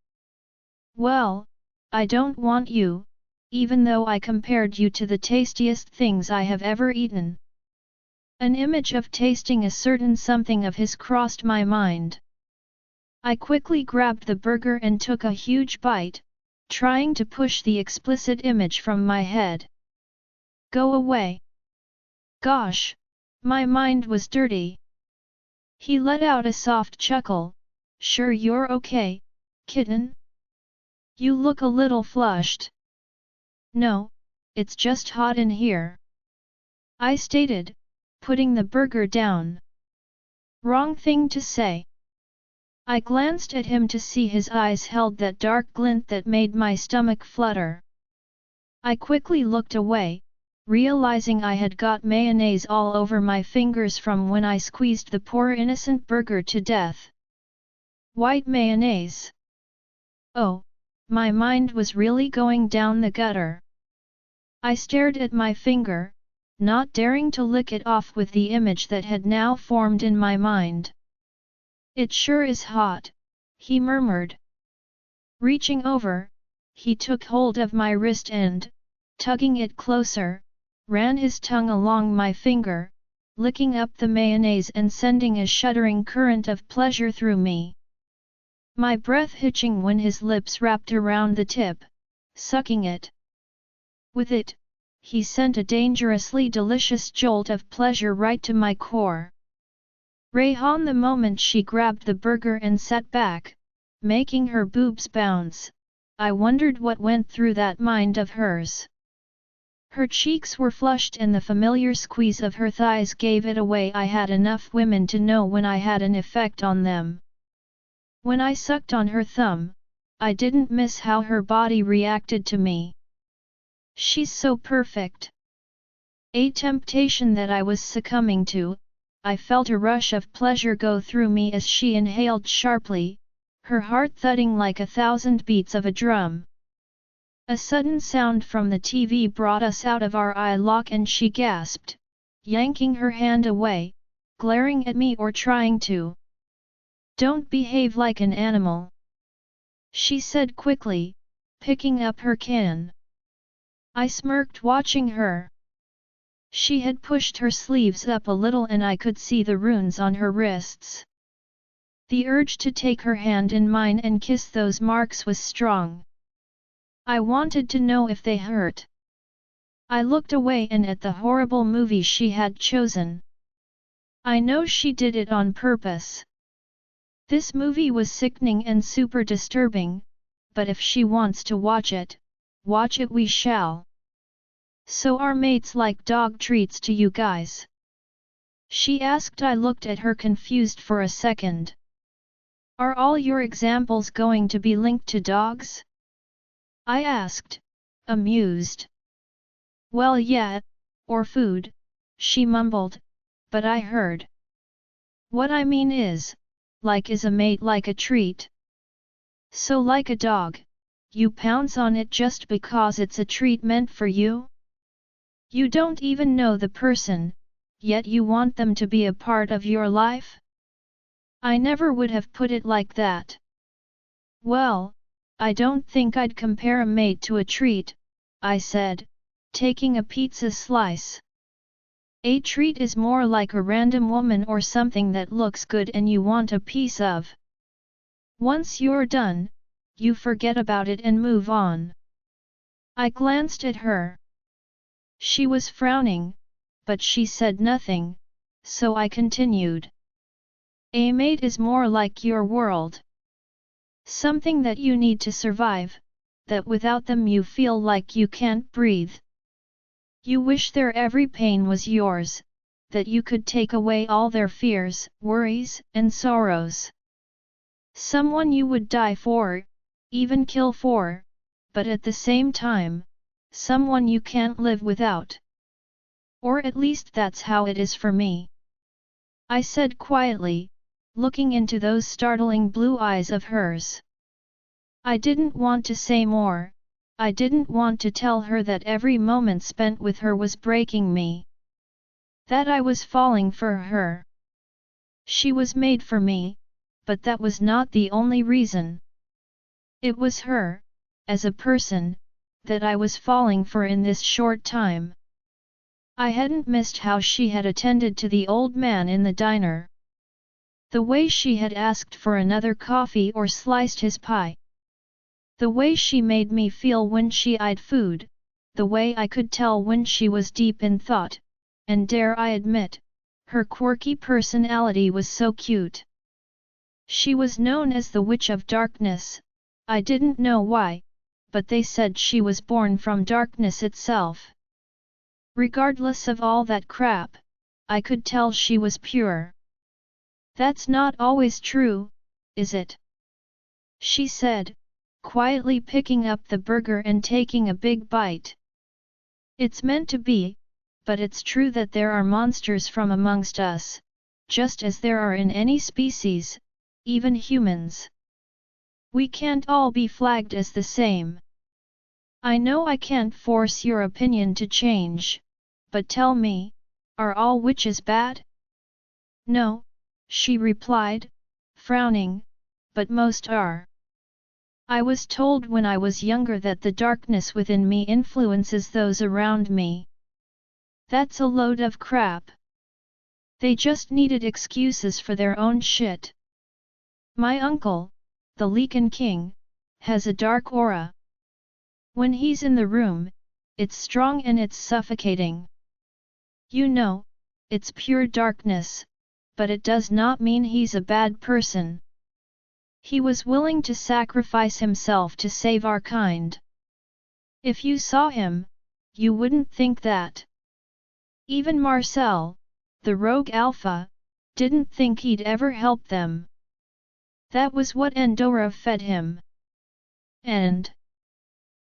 Well, I don't want you, even though I compared you to the tastiest things I have ever eaten. An image of tasting a certain something of his crossed my mind. I quickly grabbed the burger and took a huge bite, trying to push the explicit image from my head. Go away. Gosh, my mind was dirty. He let out a soft chuckle. Sure you're okay, kitten? You look a little flushed. No, it's just hot in here, I stated, putting the burger down. Wrong thing to say. I glanced at him to see his eyes held that dark glint that made my stomach flutter. I quickly looked away, realizing I had got mayonnaise all over my fingers from when I squeezed the poor innocent burger to death. White mayonnaise. Oh, my mind was really going down the gutter. I stared at my finger, not daring to lick it off with the image that had now formed in my mind. It sure is hot, he murmured. Reaching over, he took hold of my wrist and, tugging it closer, ran his tongue along my finger, licking up the mayonnaise and sending a shuddering current of pleasure through me. My breath hitching when his lips wrapped around the tip, sucking it. With it, he sent a dangerously delicious jolt of pleasure right to my core. Rayhan the moment she grabbed the burger and sat back, making her boobs bounce, I wondered what went through that mind of hers. Her cheeks were flushed and the familiar squeeze of her thighs gave it away. I had enough women to know when I had an effect on them. When I sucked on her thumb, I didn't miss how her body reacted to me. She's so perfect. A temptation that I was succumbing to, I felt a rush of pleasure go through me as she inhaled sharply, her heart thudding like 1,000 beats of a drum. A sudden sound from the TV brought us out of our eye lock and she gasped, yanking her hand away, glaring at me or trying to. Don't behave like an animal, she said quickly, picking up her can. I smirked watching her. She had pushed her sleeves up a little and I could see the runes on her wrists. The urge to take her hand in mine and kiss those marks was strong. I wanted to know if they hurt. I looked away and at the horrible movie she had chosen. I know she did it on purpose. This movie was sickening and super disturbing, but if she wants to watch it we shall. So are mates like dog treats to you guys? She asked. I looked at her confused for a second. Are all your examples going to be linked to dogs? I asked, amused. Well yeah, or food, she mumbled, but I heard. What I mean is, like is a mate like a treat. So like a dog, you pounce on it just because it's a treat meant for you? You don't even know the person, yet you want them to be a part of your life? I never would have put it like that. Well, I don't think I'd compare a mate to a treat, I said, taking a pizza slice. A treat is more like a random woman or something that looks good and you want a piece of. Once you're done, you forget about it and move on. I glanced at her. She was frowning, but she said nothing, so I continued. A mate is more like your world. Something that you need to survive, that without them you feel like you can't breathe. You wish their every pain was yours, that you could take away all their fears, worries, and sorrows. Someone you would die for, even kill for, but at the same time, someone you can't live without. Or at least that's how it is for me. I said quietly, looking into those startling blue eyes of hers. I didn't want to say more, I didn't want to tell her that every moment spent with her was breaking me. That I was falling for her. She was made for me, but that was not the only reason. It was her, as a person, that I was falling for in this short time. I hadn't missed how she had attended to the old man in the diner. The way she had asked for another coffee or sliced his pie. The way she made me feel when she eyed food, the way I could tell when she was deep in thought, and dare I admit, her quirky personality was so cute. She was known as the Witch of Darkness, I didn't know why, but they said she was born from darkness itself. Regardless of all that crap, I could tell she was pure. That's not always true, is it? She said, quietly picking up the burger and taking a big bite. It's meant to be, but it's true that there are monsters from amongst us, just as there are in any species, even humans. We can't all be flagged as the same. I know I can't force your opinion to change, but tell me, are all witches bad? No, she replied, frowning, but most are. I was told when I was younger that the darkness within me influences those around me. That's a load of crap. They just needed excuses for their own shit. My uncle, the Lichen King, has a dark aura. When he's in the room, it's strong and it's suffocating. You know, it's pure darkness, but it does not mean he's a bad person. He was willing to sacrifice himself to save our kind. If you saw him, you wouldn't think that. Even Marcel, the rogue alpha, didn't think he'd ever help them. That was what Endora fed him. And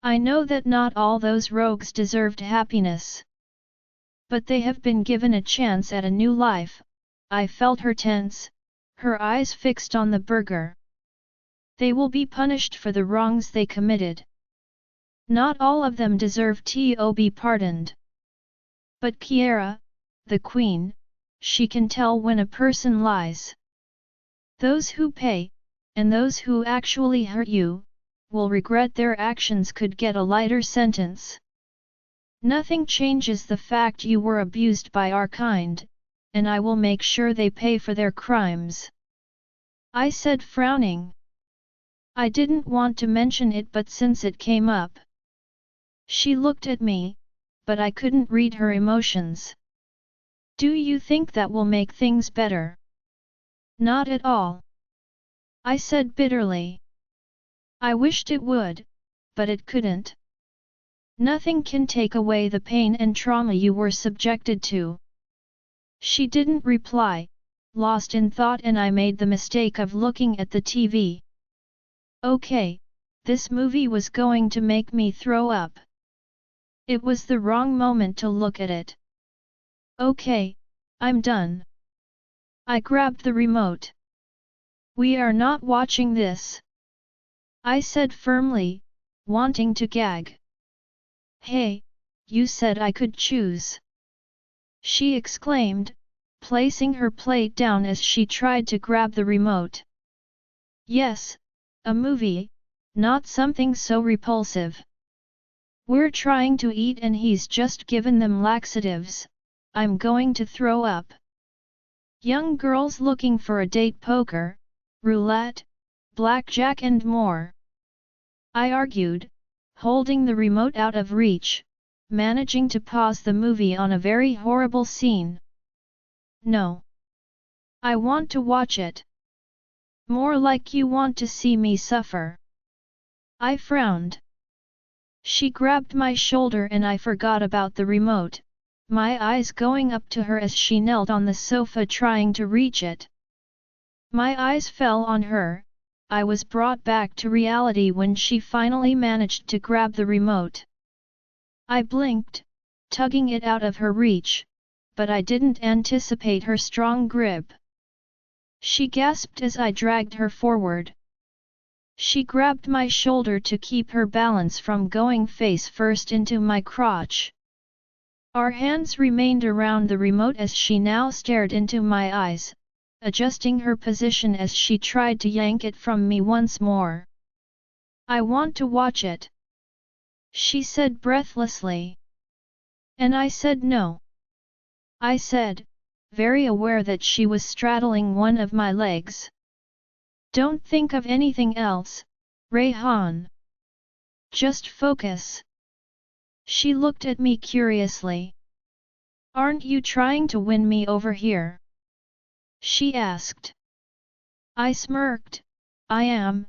I know that not all those rogues deserved happiness. But they have been given a chance at a new life. I felt her tense, her eyes fixed on the burger. They will be punished for the wrongs they committed. Not all of them deserve to be pardoned. But Kiera, the queen, she can tell when a person lies. Those who pay, and those who actually hurt you, will regret their actions could get a lighter sentence. Nothing changes the fact you were abused by our kind, and I will make sure they pay for their crimes. I said frowning. I didn't want to mention it but since it came up. She looked at me, but I couldn't read her emotions. Do you think that will make things better? Not at all. I said bitterly. I wished it would, but it couldn't. Nothing can take away the pain and trauma you were subjected to. She didn't reply, lost in thought, and I made the mistake of looking at the TV. Okay, this movie was going to make me throw up. It was the wrong moment to look at it. Okay, I'm done. I grabbed the remote. We are not watching this, I said firmly, wanting to gag. Hey, you said I could choose, she exclaimed, placing her plate down as she tried to grab the remote. Yes, a movie, not something so repulsive. We're trying to eat and he's just given them laxatives. I'm going to throw up. Young girls looking for a date, poker, roulette, blackjack and more. I argued, holding the remote out of reach, managing to pause the movie on a very horrible scene. No. I want to watch it. More like you want to see me suffer. I frowned. She grabbed my shoulder and I forgot about the remote, my eyes going up to her as she knelt on the sofa trying to reach it. My eyes fell on her. I was brought back to reality when she finally managed to grab the remote. I blinked, tugging it out of her reach, but I didn't anticipate her strong grip. She gasped as I dragged her forward. She grabbed my shoulder to keep her balance from going face first into my crotch. Our hands remained around the remote as she now stared into my eyes, adjusting her position as she tried to yank it from me once more. I want to watch it, she said breathlessly. And I said no. I said, very aware that she was straddling one of my legs. Don't think of anything else, Rayhan. Just focus. She looked at me curiously. Aren't you trying to win me over here? She asked. I smirked. I am,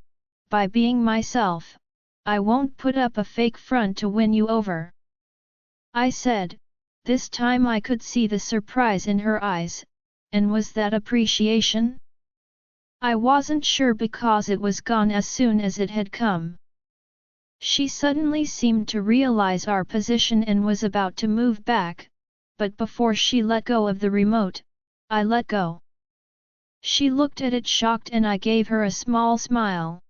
by being myself. I won't put up a fake front to win you over. I said. This time I could see the surprise in her eyes, and was that appreciation? I wasn't sure because it was gone as soon as it had come. She suddenly seemed to realize our position and was about to move back, but before she let go of the remote, I let go. She looked at it shocked and I gave her a small smile.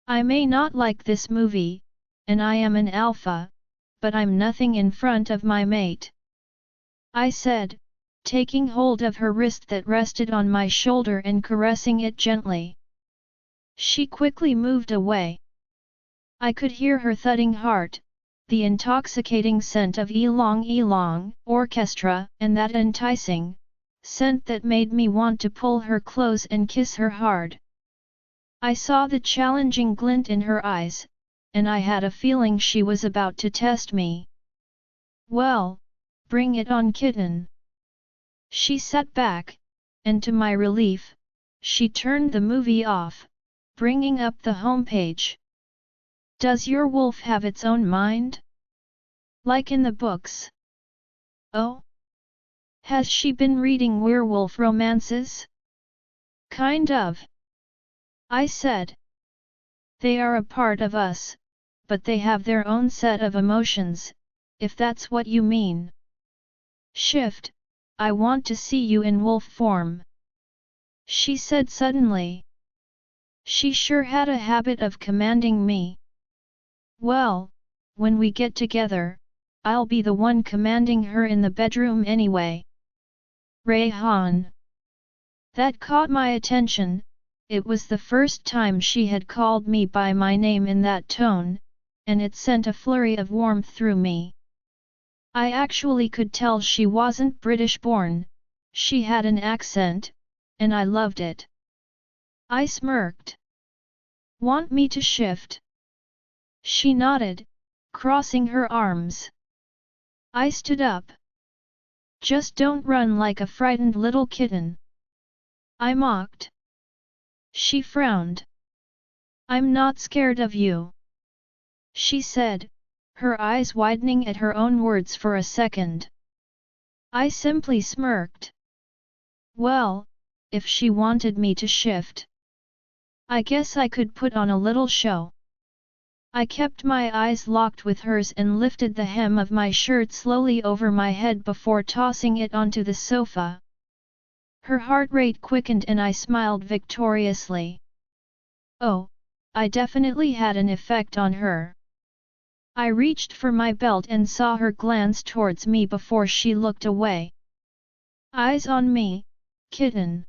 I may not like this movie, and I am an alpha, but I'm nothing in front of my mate. I said, taking hold of her wrist that rested on my shoulder and caressing it gently. She quickly moved away. I could hear her thudding heart, the intoxicating scent of Ylang Ylang orchestra, and that enticing scent that made me want to pull her close and kiss her hard. I saw the challenging glint in her eyes, and I had a feeling she was about to test me. Well, bring it on, kitten. She sat back, and to my relief, she turned the movie off, bringing up the homepage. Does your wolf have its own mind? Like in the books? Oh? Has she been reading werewolf romances? Kind of. I said. They are a part of us, but they have their own set of emotions, if that's what you mean. Shift, I want to see you in wolf form. She said suddenly. She sure had a habit of commanding me. Well, when we get together, I'll be the one commanding her in the bedroom anyway. Rayhan. That caught my attention. It was the first time she had called me by my name in that tone, and it sent a flurry of warmth through me. I actually could tell she wasn't British-born, she had an accent, and I loved it. I smirked. Want me to shift? She nodded, crossing her arms. I stood up. Just don't run like a frightened little kitten. I mocked. She frowned. I'm not scared of you, she said, her eyes widening at her own words for a second. I simply smirked. Well, if she wanted me to shift, I guess I could put on a little show. I kept my eyes locked with hers and lifted the hem of my shirt slowly over my head before tossing it onto the sofa. Her heart rate quickened and I smiled victoriously. Oh, I definitely had an effect on her. I reached for my belt and saw her glance towards me before she looked away. Eyes on me, kitten.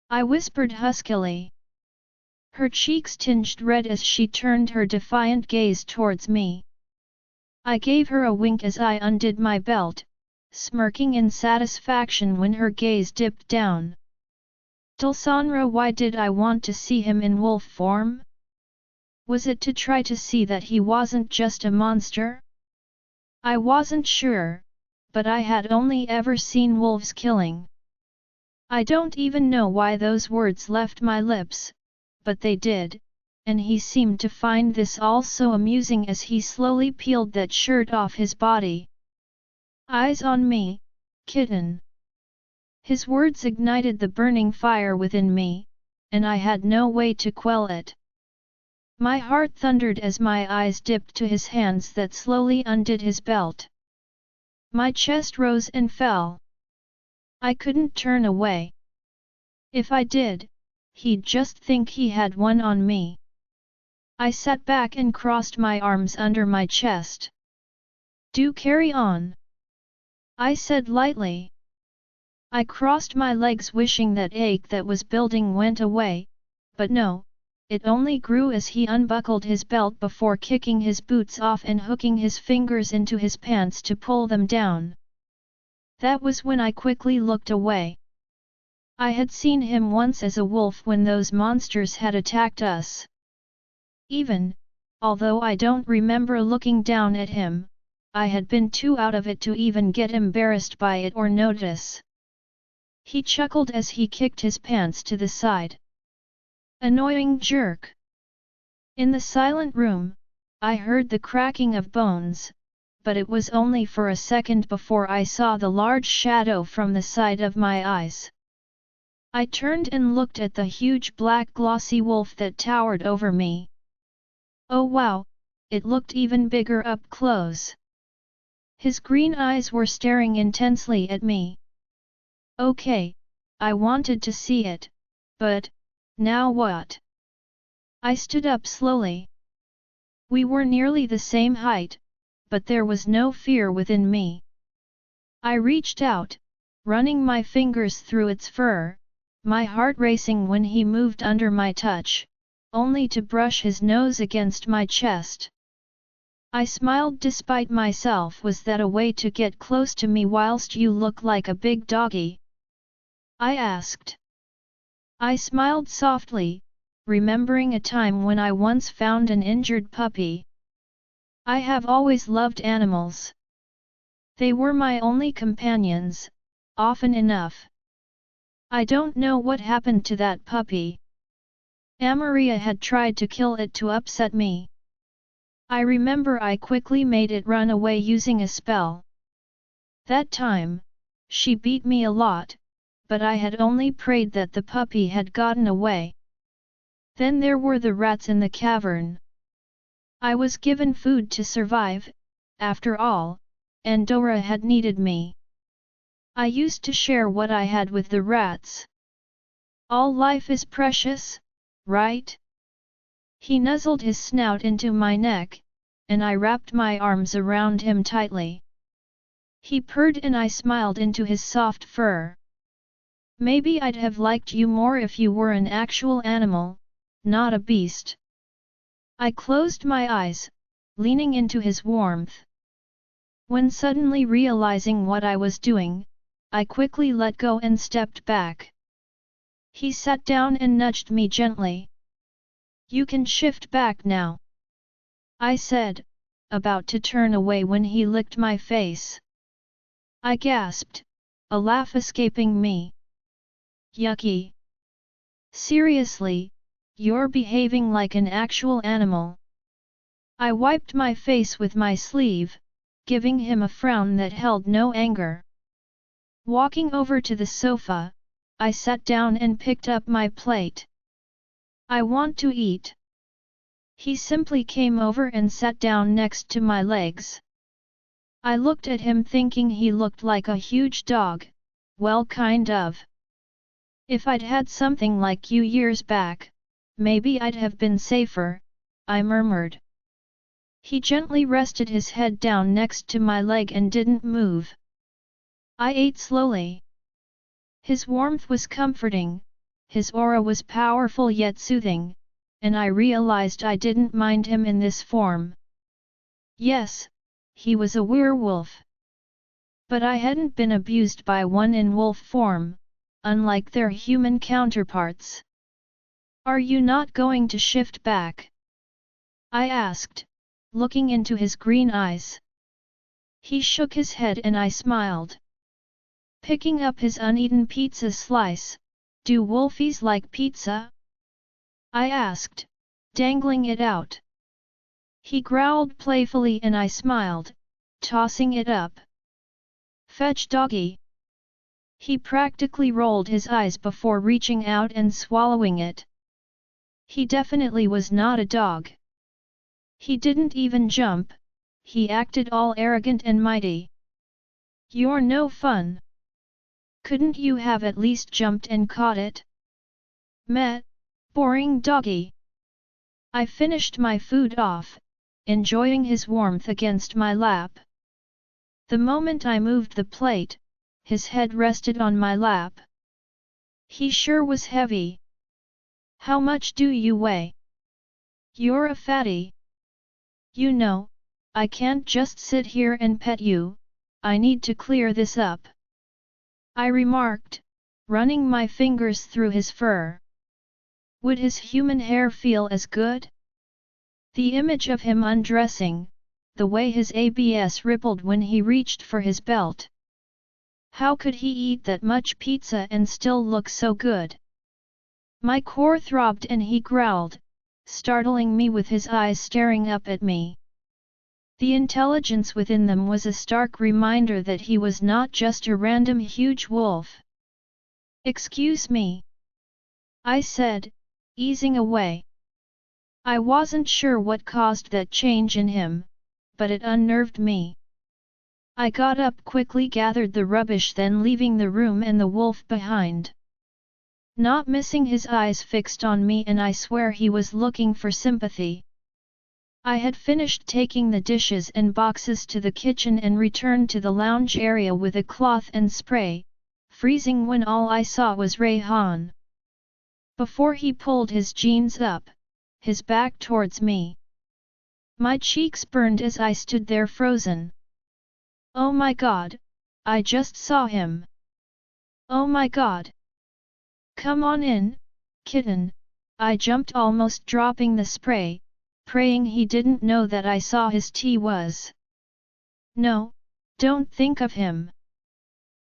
I whispered huskily. Her cheeks tinged red as she turned her defiant gaze towards me. I gave her a wink as I undid my belt, smirking in satisfaction when her gaze dipped down. Dulsanra, why did I want to see him in wolf form? Was it to try to see that he wasn't just a monster? I wasn't sure, but I had only ever seen wolves killing. I don't even know why those words left my lips, but they did, and he seemed to find this all so amusing as he slowly peeled that shirt off his body. Eyes on me, kitten. His words ignited the burning fire within me, and I had no way to quell it. My heart thundered as my eyes dipped to his hands that slowly undid his belt. My chest rose and fell. I couldn't turn away. If I did, he'd just think he had one on me. I sat back and crossed my arms under my chest. "Do carry on," I said lightly. I crossed my legs wishing that ache that was building went away, but no, it only grew as he unbuckled his belt before kicking his boots off and hooking his fingers into his pants to pull them down. That was when I quickly looked away. I had seen him once as a wolf when those monsters had attacked us. Although I don't remember looking down at him, I had been too out of it to even get embarrassed by it or notice. He chuckled as he kicked his pants to the side. Annoying jerk. In the silent room, I heard the cracking of bones, but it was only for a second before I saw the large shadow from the side of my eyes. I turned and looked at the huge black glossy wolf that towered over me. Oh wow, it looked even bigger up close. His green eyes were staring intensely at me. Okay, I wanted to see it, but, now what? I stood up slowly. We were nearly the same height, but there was no fear within me. I reached out, running my fingers through its fur, my heart racing when he moved under my touch, only to brush his nose against my chest. I smiled despite myself. Was that a way to get close to me whilst you look like a big doggy? I asked. I smiled softly, remembering a time when I once found an injured puppy. I have always loved animals. They were my only companions, often enough. I don't know what happened to that puppy. Amaria had tried to kill it to upset me. I remember I quickly made it run away using a spell. That time, she beat me a lot, but I had only prayed that the puppy had gotten away. Then there were the rats in the cavern. I was given food to survive, after all, and Dora had needed me. I used to share what I had with the rats. All life is precious, right? He nuzzled his snout into my neck, and I wrapped my arms around him tightly. He purred and I smiled into his soft fur. Maybe I'd have liked you more if you were an actual animal, not a beast. I closed my eyes, leaning into his warmth. When suddenly realizing what I was doing, I quickly let go and stepped back. He sat down and nudged me gently. You can shift back now, I said, about to turn away when he licked my face. I gasped, a laugh escaping me. Yucky. Seriously, you're behaving like an actual animal. I wiped my face with my sleeve, giving him a frown that held no anger. Walking over to the sofa, I sat down and picked up my plate. I want to eat. He simply came over and sat down next to my legs. I looked at him thinking he looked like a huge dog, well kind of. If I'd had something like you years back, maybe I'd have been safer, I murmured. He gently rested his head down next to my leg and didn't move. I ate slowly. His warmth was comforting, his aura was powerful yet soothing, and I realized I didn't mind him in this form. Yes, he was a werewolf. But I hadn't been abused by one in wolf form, unlike their human counterparts. Are you not going to shift back? I asked, looking into his green eyes. He shook his head and I smiled. Picking up his uneaten pizza slice, "Do wolfies like pizza?" I asked, dangling it out. He growled playfully and I smiled, tossing it up. "Fetch doggy." He practically rolled his eyes before reaching out and swallowing it. He definitely was not a dog. He didn't even jump, he acted all arrogant and mighty. "You're no fun. Couldn't you have at least jumped and caught it?" "Meh, boring doggy." I finished my food off, enjoying his warmth against my lap. The moment I moved the plate, his head rested on my lap. He sure was heavy. "How much do you weigh?" "You're a fatty." "You know, I can't just sit here and pet you, I need to clear this up," I remarked, running my fingers through his fur. Would his human hair feel as good? The image of him undressing, the way his abs rippled when he reached for his belt. How could he eat that much pizza and still look so good? My core throbbed and he growled, startling me with his eyes staring up at me. The intelligence within them was a stark reminder that he was not just a random huge wolf. "Excuse me," I said, easing away. I wasn't sure what caused that change in him, but it unnerved me. I got up quickly, gathered the rubbish, then leaving the room and the wolf behind. Not missing his eyes fixed on me, and I swear he was looking for sympathy. I had finished taking the dishes and boxes to the kitchen and returned to the lounge area with a cloth and spray, freezing when all I saw was Rayhan. Before he pulled his jeans up, his back towards me. My cheeks burned as I stood there frozen. "Oh my god, I just saw him. Oh my god. Come on in, kitten," I jumped, almost dropping the spray, praying he didn't know that I saw his tea was. "No, don't think of him."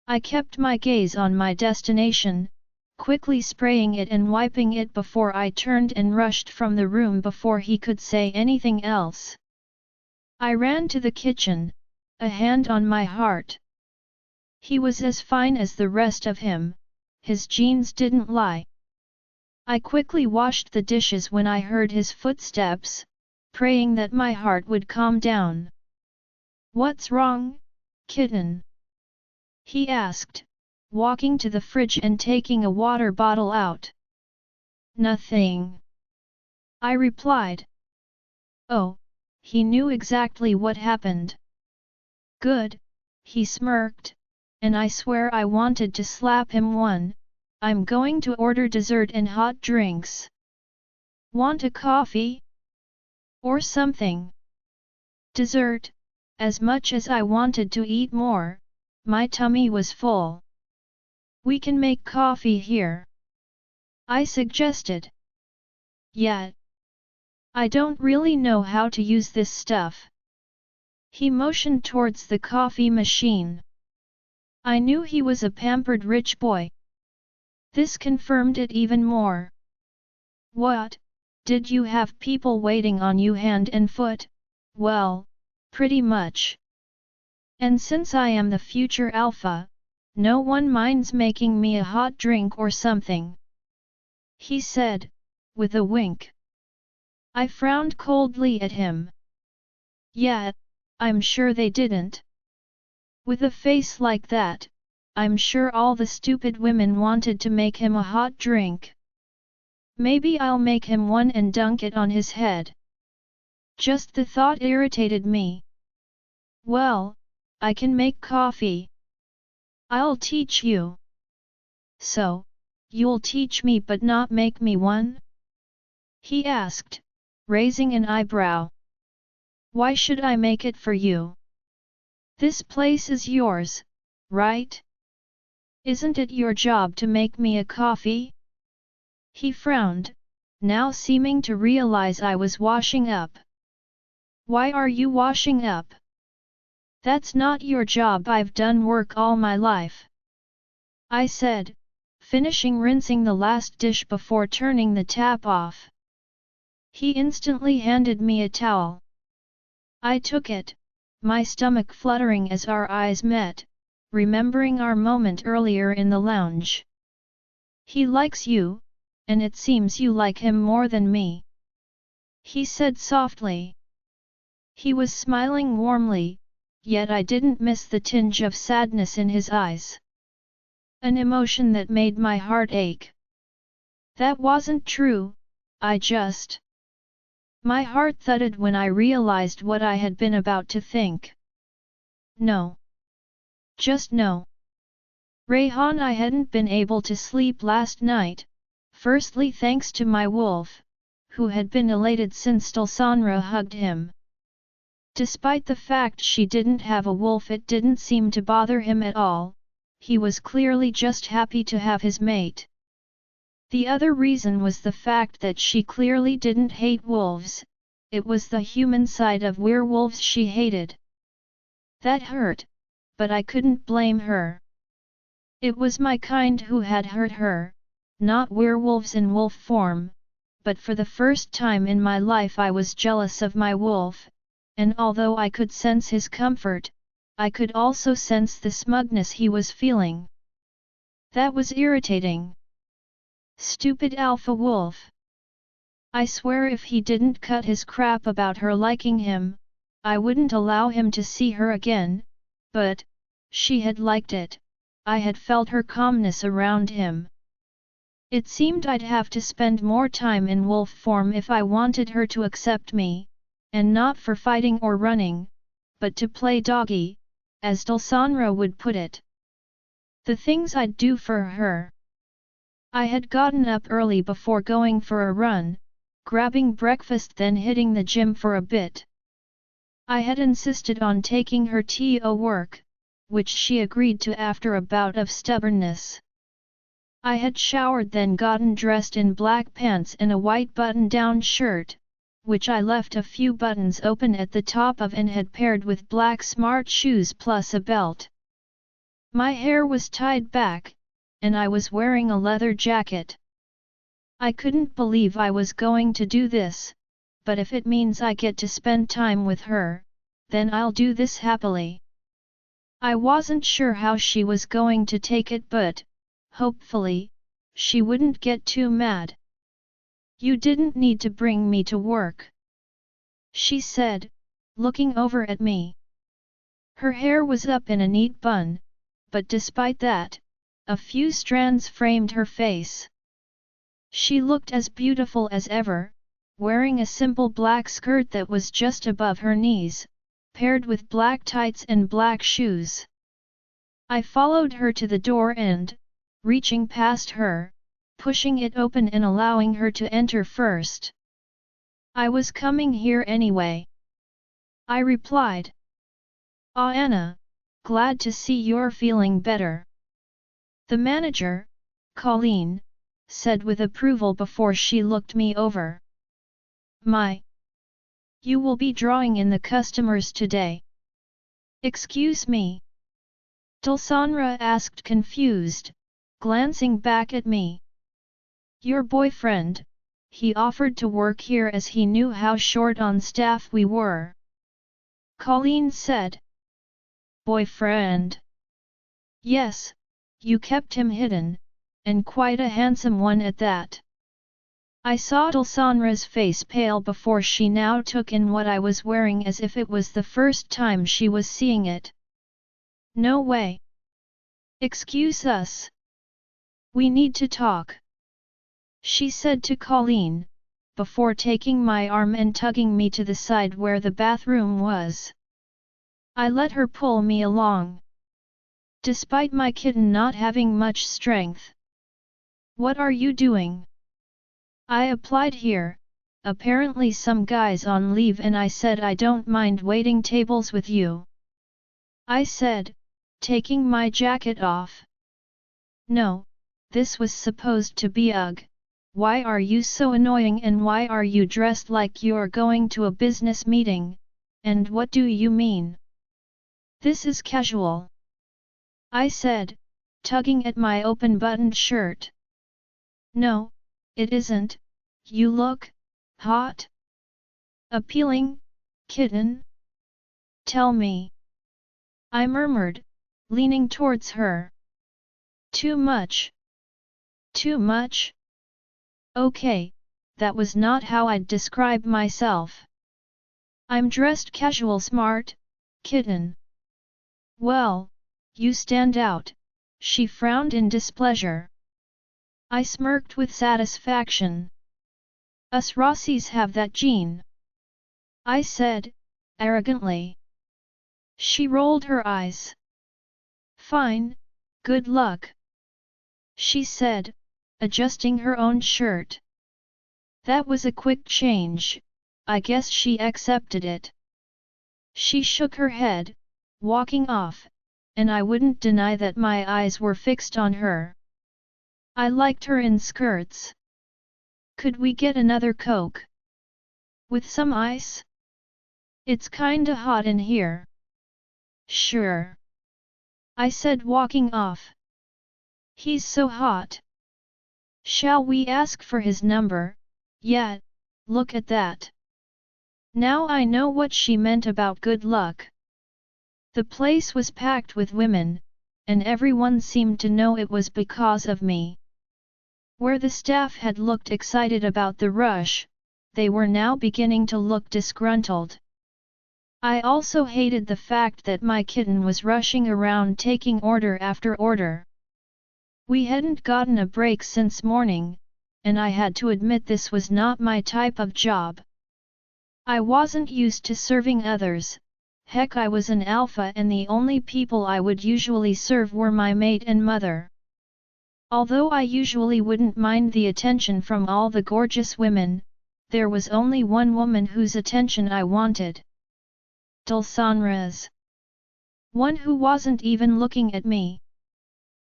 I kept my gaze on my destination, quickly spraying it and wiping it before I turned and rushed from the room before he could say anything else. I ran to the kitchen, a hand on my heart. He was as fine as the rest of him, his genes didn't lie. I quickly washed the dishes when I heard his footsteps, praying that my heart would calm down. "What's wrong, kitten?" he asked, walking to the fridge and taking a water bottle out. "Nothing," I replied. Oh, he knew exactly what happened. Good, he smirked, and I swear I wanted to slap him one. "I'm going to order dessert and hot drinks. Want a coffee? Or something?" Dessert? As much as I wanted to eat more, my tummy was full. "We can make coffee here," I suggested. "Yeah. I don't really know how to use this stuff." He motioned towards the coffee machine. I knew he was a pampered rich boy. This confirmed it even more. "What? Did you have people waiting on you hand and foot?" "Well, pretty much. And since I am the future alpha, no one minds making me a hot drink or something," he said, with a wink. I frowned coldly at him. "Yeah, I'm sure they didn't. With a face like that, I'm sure all the stupid women wanted to make him a hot drink. Maybe I'll make him one and dunk it on his head." Just the thought irritated me. "Well, I can make coffee. I'll teach you." "So, you'll teach me but not make me one?" he asked, raising an eyebrow. "Why should I make it for you? This place is yours, right? Isn't it your job to make me a coffee?" He frowned, now seeming to realize I was washing up. "Why are you washing up?" That's not your job. I've done work all my life, I said, finishing rinsing the last dish before turning the tap off. He instantly handed me a towel. I took it, my stomach fluttering as our eyes met, remembering our moment earlier in the lounge. He likes you, and it seems you like him more than me, he said softly. He was smiling warmly, yet I didn't miss the tinge of sadness in his eyes. An emotion that made my heart ache. That wasn't true, I just... My heart thudded when I realized what I had been about to think. No. Just no. Rayhan, I hadn't been able to sleep last night, firstly thanks to my wolf, who had been elated since Dulsanra hugged him. Despite the fact she didn't have a wolf, it didn't seem to bother him at all, he was clearly just happy to have his mate. The other reason was the fact that she clearly didn't hate wolves, it was the human side of werewolves she hated. That hurt, but I couldn't blame her. It was my kind who had hurt her, not werewolves in wolf form, but for the first time in my life I was jealous of my wolf, and although I could sense his comfort, I could also sense the smugness he was feeling. That was irritating. Stupid alpha wolf. I swear if he didn't cut his crap about her liking him, I wouldn't allow him to see her again, but, she had liked it, I had felt her calmness around him. It seemed I'd have to spend more time in wolf form if I wanted her to accept me, and not for fighting or running, but to play doggy, as Dulsanra would put it. The things I'd do for her. I had gotten up early before going for a run, grabbing breakfast then hitting the gym for a bit. I had insisted on taking her to work, which she agreed to after a bout of stubbornness. I had showered then gotten dressed in black pants and a white button-down shirt, which I left a few buttons open at the top of and had paired with black smart shoes plus a belt. My hair was tied back, and I was wearing a leather jacket. I couldn't believe I was going to do this, but if it means I get to spend time with her, then I'll do this happily. I wasn't sure how she was going to take it, but, hopefully, she wouldn't get too mad. You didn't need to bring me to work, she said, looking over at me. Her hair was up in a neat bun, but despite that, a few strands framed her face. She looked as beautiful as ever, wearing a simple black skirt that was just above her knees, paired with black tights and black shoes. I followed her to the door and, reaching past her, pushing it open and allowing her to enter first. I was coming here anyway, I replied. Ah, Anna, glad to see you're feeling better. The manager, Colleen, said with approval before she looked me over. My. You will be drawing in the customers today. Excuse me? Dulsanra asked confused, glancing back at me. Your boyfriend, he offered to work here as he knew how short on staff we were. Colleen said. Boyfriend? Yes, you kept him hidden, and quite a handsome one at that. I saw Dulsanra's face pale before she now took in what I was wearing as if it was the first time she was seeing it. No way. Excuse us. We need to talk, she said to Colleen, before taking my arm and tugging me to the side where the bathroom was. I let her pull me along. Despite my kitten not having much strength. What are you doing? I applied here, apparently some guy's on leave, and I said I don't mind waiting tables with you. I said, taking my jacket off. No, this was supposed to be ugh. Why are you so annoying and why are you dressed like you're going to a business meeting, and what do you mean? This is casual, I said, tugging at my open-buttoned shirt. No, it isn't, you look hot. Appealing, kitten. Tell me, I murmured, leaning towards her. Too much. Too much? Okay, that was not how I'd describe myself. I'm dressed casual smart, kitten. Well, you stand out, she frowned in displeasure. I smirked with satisfaction. Us Rossies have that gene, I said, arrogantly. She rolled her eyes. Fine, good luck, she said, adjusting her own shirt. That was a quick change, I guess she accepted it. She shook her head, walking off, and I wouldn't deny that my eyes were fixed on her. I liked her in skirts. Could we get another Coke? With some ice? It's kinda hot in here. Sure, I said, walking off. He's so hot. Shall we ask for his number? Yeah, look at that. Now I know what she meant about good luck. The place was packed with women, and everyone seemed to know it was because of me. Where the staff had looked excited about the rush, they were now beginning to look disgruntled. I also hated the fact that my kitten was rushing around taking order after order. We hadn't gotten a break since morning, and I had to admit this was not my type of job. I wasn't used to serving others. Heck, I was an alpha and the only people I would usually serve were my mate and mother. Although I usually wouldn't mind the attention from all the gorgeous women, there was only one woman whose attention I wanted. Dulsanra's. One who wasn't even looking at me.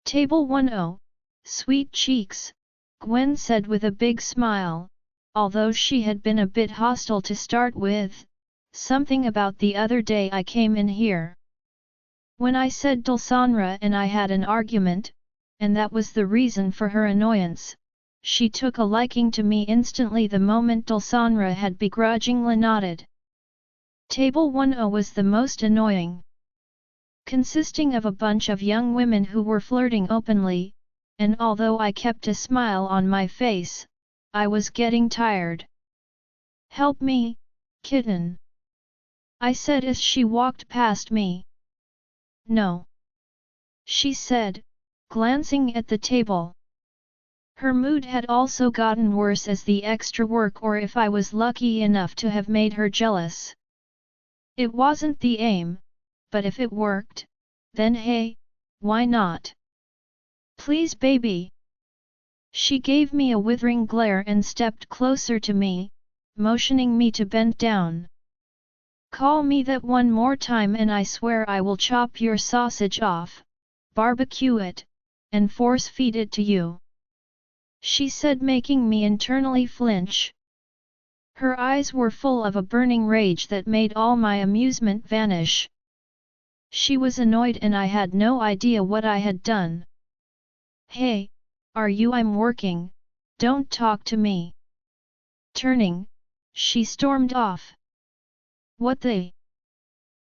Table 10, sweet cheeks, Gwen said with a big smile, although she had been a bit hostile to start with. Something about the other day I came in here. When I said Dulsanra and I had an argument, and that was the reason for her annoyance, she took a liking to me instantly the moment Dulsanra had begrudgingly nodded. Table 10 was the most annoying. Consisting of a bunch of young women who were flirting openly, and although I kept a smile on my face, I was getting tired. Help me, kitten, I said as she walked past me. No, she said, glancing at the table. Her mood had also gotten worse as the extra work, or if I was lucky enough to have made her jealous. It wasn't the aim, but if it worked, then hey, why not? Please baby. She gave me a withering glare and stepped closer to me, motioning me to bend down. Call me that one more time and I swear I will chop your sausage off, barbecue it, and force-feed it to you, she said, making me internally flinch. Her eyes were full of a burning rage that made all my amusement vanish. She was annoyed and I had no idea what I had done. Hey, are you? I'm working, don't talk to me. Turning, she stormed off. What the?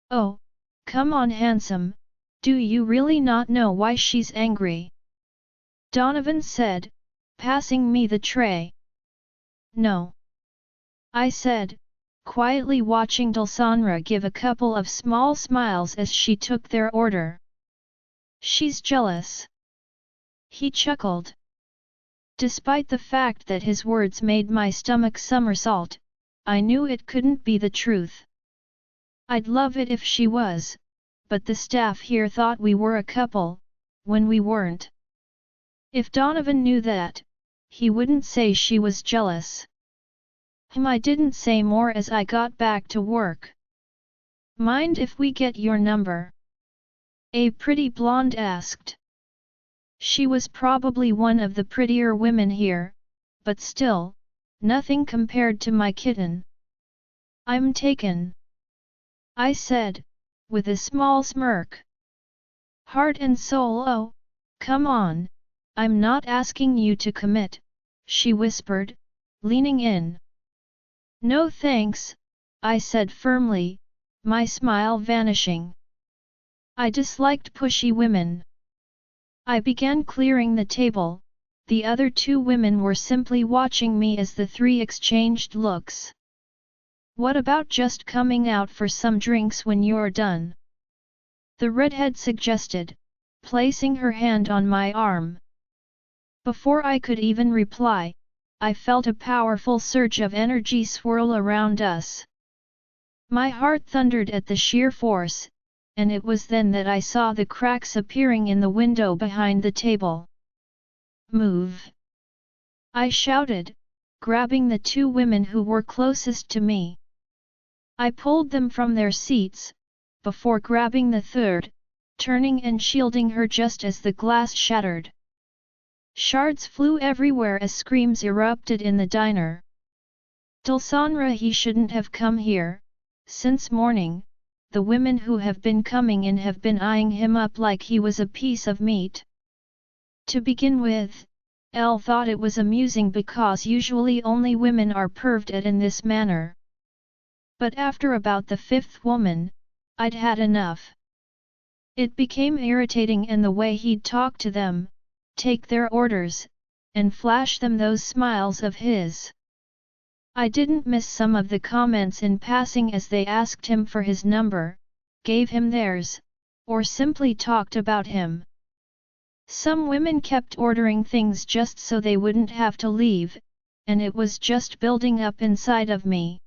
Oh, come on handsome, do you really not know why she's angry? Donovan said, passing me the tray. No, I said, quietly watching Dulsanra give a couple of small smiles as she took their order. She's jealous, he chuckled. Despite the fact that his words made my stomach somersault, I knew it couldn't be the truth. I'd love it if she was, but the staff here thought we were a couple, when we weren't. If Donovan knew that, he wouldn't say she was jealous. I didn't say more as I got back to work. Mind if we get your number? A pretty blonde asked. She was probably one of the prettier women here, but still, nothing compared to my kitten. I'm taken, I said, with a small smirk. Heart and soul, oh, come on, I'm not asking you to commit, she whispered, leaning in. No thanks, I said firmly, my smile vanishing. I disliked pushy women. I began clearing the table. The other two women were simply watching me as the three exchanged looks. What about just coming out for some drinks when you're done? The redhead suggested, placing her hand on my arm. Before I could even reply, I felt a powerful surge of energy swirl around us. My heart thundered at the sheer force, and it was then that I saw the cracks appearing in the window behind the table. Move! I shouted, grabbing the two women who were closest to me. I pulled them from their seats, before grabbing the third, turning and shielding her just as the glass shattered. Shards flew everywhere as screams erupted in the diner. Dulsanra, he shouldn't have come here. Since morning, the women who have been coming in have been eyeing him up like he was a piece of meat. To begin with, Elle thought it was amusing because usually only women are perved at in this manner. But after about the fifth woman, I'd had enough. It became irritating, and the way he'd talk to them, take their orders, and flash them those smiles of his. I didn't miss some of the comments in passing as they asked him for his number, gave him theirs, or simply talked about him. Some women kept ordering things just so they wouldn't have to leave, and it was just building up inside of me.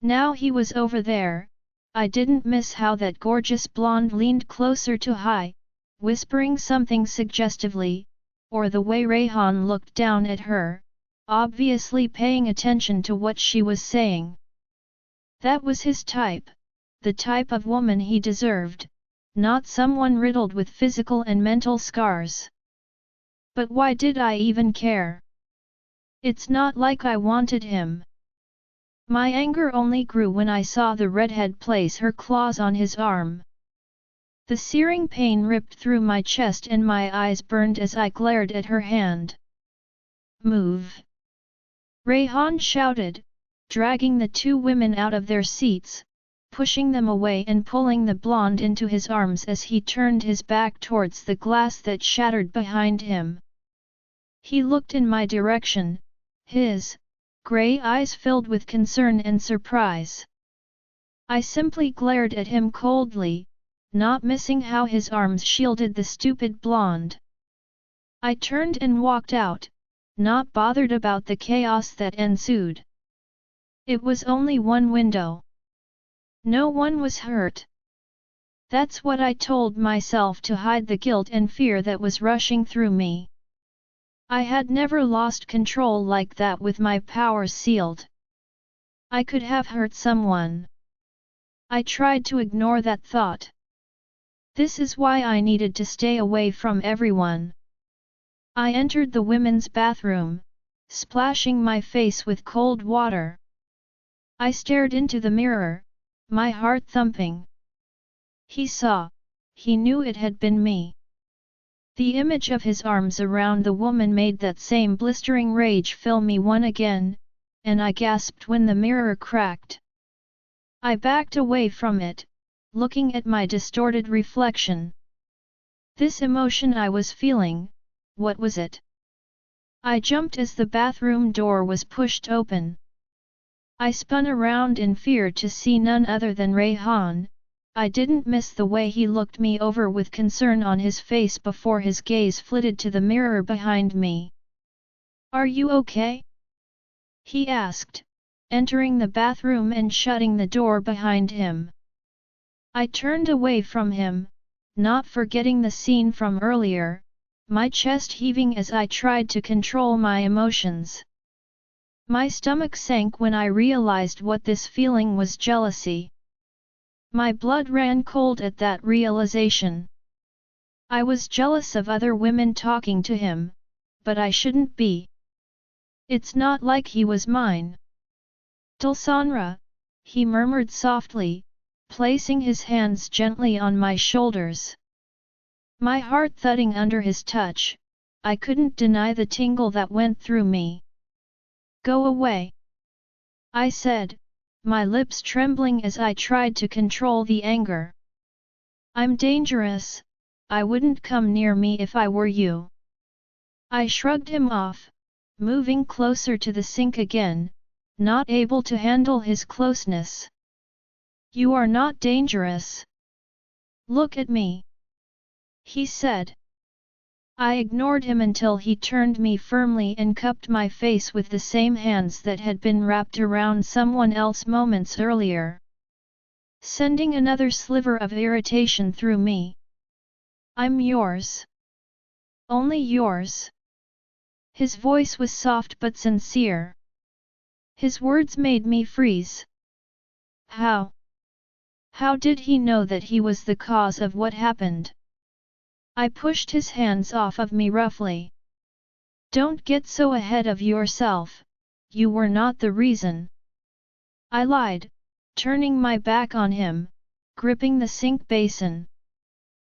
Now he was over there. I didn't miss how that gorgeous blonde leaned closer to Hai, whispering something suggestively, or the way Rayhan looked down at her, obviously paying attention to what she was saying. That was his type, the type of woman he deserved, not someone riddled with physical and mental scars. But why did I even care? It's not like I wanted him. My anger only grew when I saw the redhead place her claws on his arm. The searing pain ripped through my chest and my eyes burned as I glared at her hand. Move! Rayhan shouted, dragging the two women out of their seats, pushing them away and pulling the blonde into his arms as he turned his back towards the glass that shattered behind him. He looked in my direction, his grey eyes filled with concern and surprise. I simply glared at him coldly, not missing how his arms shielded the stupid blonde. I turned and walked out, not bothered about the chaos that ensued. It was only one window. No one was hurt. That's what I told myself to hide the guilt and fear that was rushing through me. I had never lost control like that with my powers sealed. I could have hurt someone. I tried to ignore that thought. This is why I needed to stay away from everyone. I entered the women's bathroom, splashing my face with cold water. I stared into the mirror, my heart thumping. He saw, he knew it had been me. The image of his arms around the woman made that same blistering rage fill me once again, and I gasped when the mirror cracked. I backed away from it, looking at my distorted reflection. This emotion I was feeling, what was it? I jumped as the bathroom door was pushed open. I spun around in fear to see none other than Rayhan. I didn't miss the way he looked me over with concern on his face before his gaze flitted to the mirror behind me. Are you okay? He asked, entering the bathroom and shutting the door behind him. I turned away from him, not forgetting the scene from earlier, my chest heaving as I tried to control my emotions. My stomach sank when I realized what this feeling was: jealousy. My blood ran cold at that realization. I was jealous of other women talking to him, but I shouldn't be. It's not like he was mine. Dulsanra, he murmured softly, placing his hands gently on my shoulders. My heart thudding under his touch, I couldn't deny the tingle that went through me. "Go away," I said, my lips trembling as I tried to control the anger. "I'm dangerous, I wouldn't come near me if I were you." I shrugged him off, moving closer to the sink again, not able to handle his closeness. "You are not dangerous. Look at me," he said. I ignored him until he turned me firmly and cupped my face with the same hands that had been wrapped around someone else moments earlier, sending another sliver of irritation through me. "I'm yours. Only yours." His voice was soft but sincere. His words made me freeze. How? How did he know that he was the cause of what happened? I pushed his hands off of me roughly. "Don't get so ahead of yourself, you were not the reason," I lied, turning my back on him, gripping the sink basin.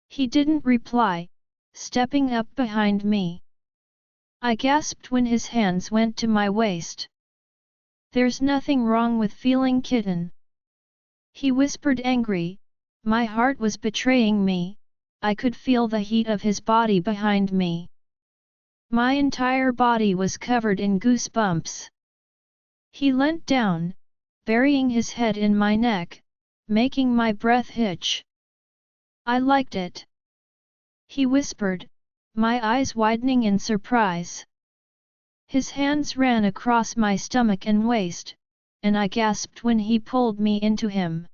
He didn't reply, stepping up behind me. I gasped when his hands went to my waist. "There's nothing wrong with feeling kitten," he whispered angry. My heart was betraying me. I could feel the heat of his body behind me. My entire body was covered in goosebumps. He leant down, burying his head in my neck, making my breath hitch. "I liked it," he whispered, my eyes widening in surprise. His hands ran across my stomach and waist, and I gasped when he pulled me into him.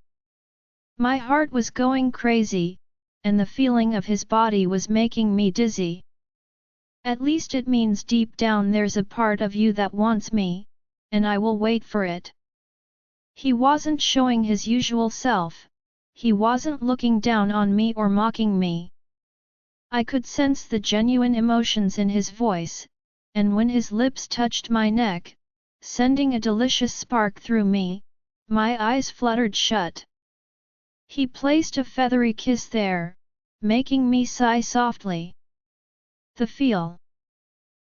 My heart was going crazy, and the feeling of his body was making me dizzy. "At least it means deep down there's a part of you that wants me, and I will wait for it." He wasn't showing his usual self. He wasn't looking down on me or mocking me. I could sense the genuine emotions in his voice, and when his lips touched my neck, sending a delicious spark through me, my eyes fluttered shut. He placed a feathery kiss there, making me sigh softly. The feel.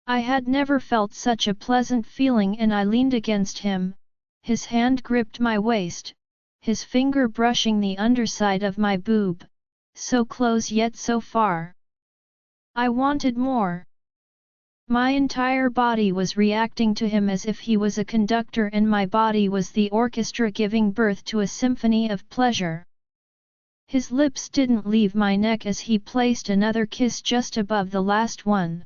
I had never felt such a pleasant feeling, and I leaned against him. His hand gripped my waist, his finger brushing the underside of my boob, so close yet so far. I wanted more. My entire body was reacting to him as if he was a conductor and my body was the orchestra giving birth to a symphony of pleasure. His lips didn't leave my neck as he placed another kiss just above the last one.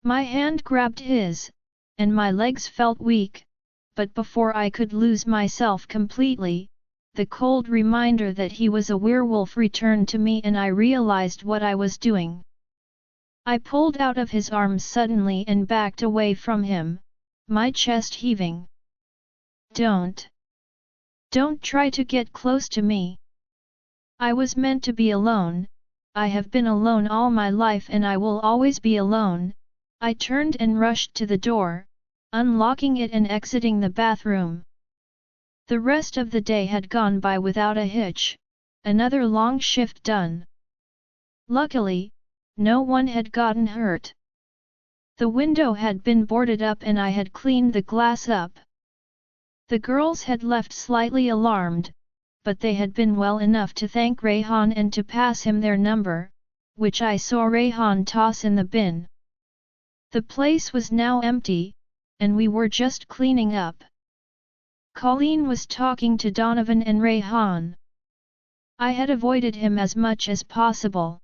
My hand grabbed his, and my legs felt weak, but before I could lose myself completely, the cold reminder that he was a werewolf returned to me and I realized what I was doing. I pulled out of his arms suddenly and backed away from him, my chest heaving. Don't try to get close to me. I was meant to be alone. I have been alone all my life and I will always be alone." I turned and rushed to the door, unlocking it and exiting the bathroom. The rest of the day had gone by without a hitch, another long shift done. Luckily, no one had gotten hurt. The window had been boarded up and I had cleaned the glass up. The girls had left slightly alarmed, but they had been well enough to thank Rayhan and to pass him their number, which I saw Rayhan toss in the bin. The place was now empty, and we were just cleaning up. Colleen was talking to Donovan and Rayhan. I had avoided him as much as possible.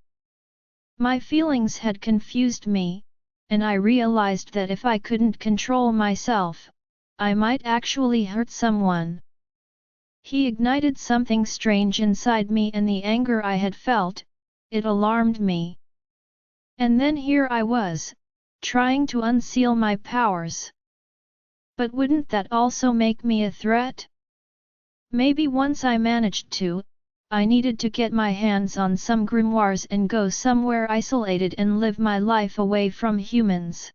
My feelings had confused me, and I realized that if I couldn't control myself, I might actually hurt someone. He ignited something strange inside me and the anger I had felt, it alarmed me. And then here I was, trying to unseal my powers. But wouldn't that also make me a threat? Maybe once I managed to, I needed to get my hands on some grimoires and go somewhere isolated and live my life away from humans.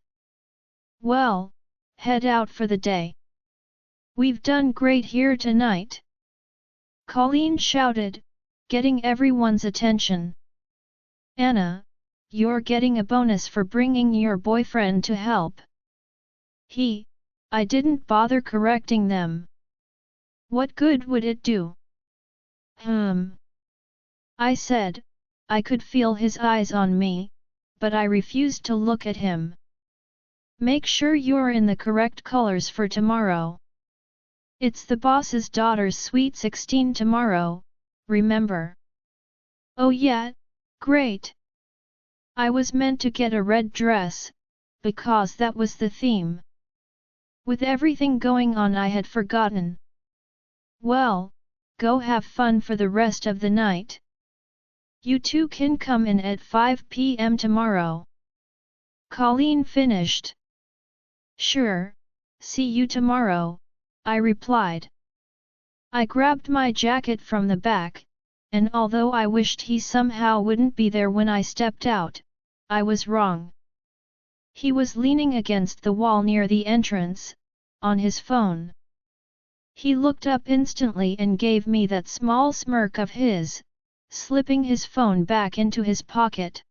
Well, head out for the day. We've done great here tonight. Colleen shouted, getting everyone's attention. Anna, you're getting a bonus for bringing your boyfriend to help. I didn't bother correcting them. What good would it do? I said. I could feel his eyes on me, but I refused to look at him. Make sure you're in the correct colors for tomorrow. It's the boss's daughter's sweet 16 tomorrow, remember? Oh yeah, great. I was meant to get a red dress, because that was the theme. With everything going on I had forgotten. Well, go have fun for the rest of the night. You two can come in at 5 p.m. tomorrow. Colleen finished. Sure, see you tomorrow, I replied. I grabbed my jacket from the back, and although I wished he somehow wouldn't be there when I stepped out, I was wrong. He was leaning against the wall near the entrance, on his phone. He looked up instantly and gave me that small smirk of his, slipping his phone back into his pocket.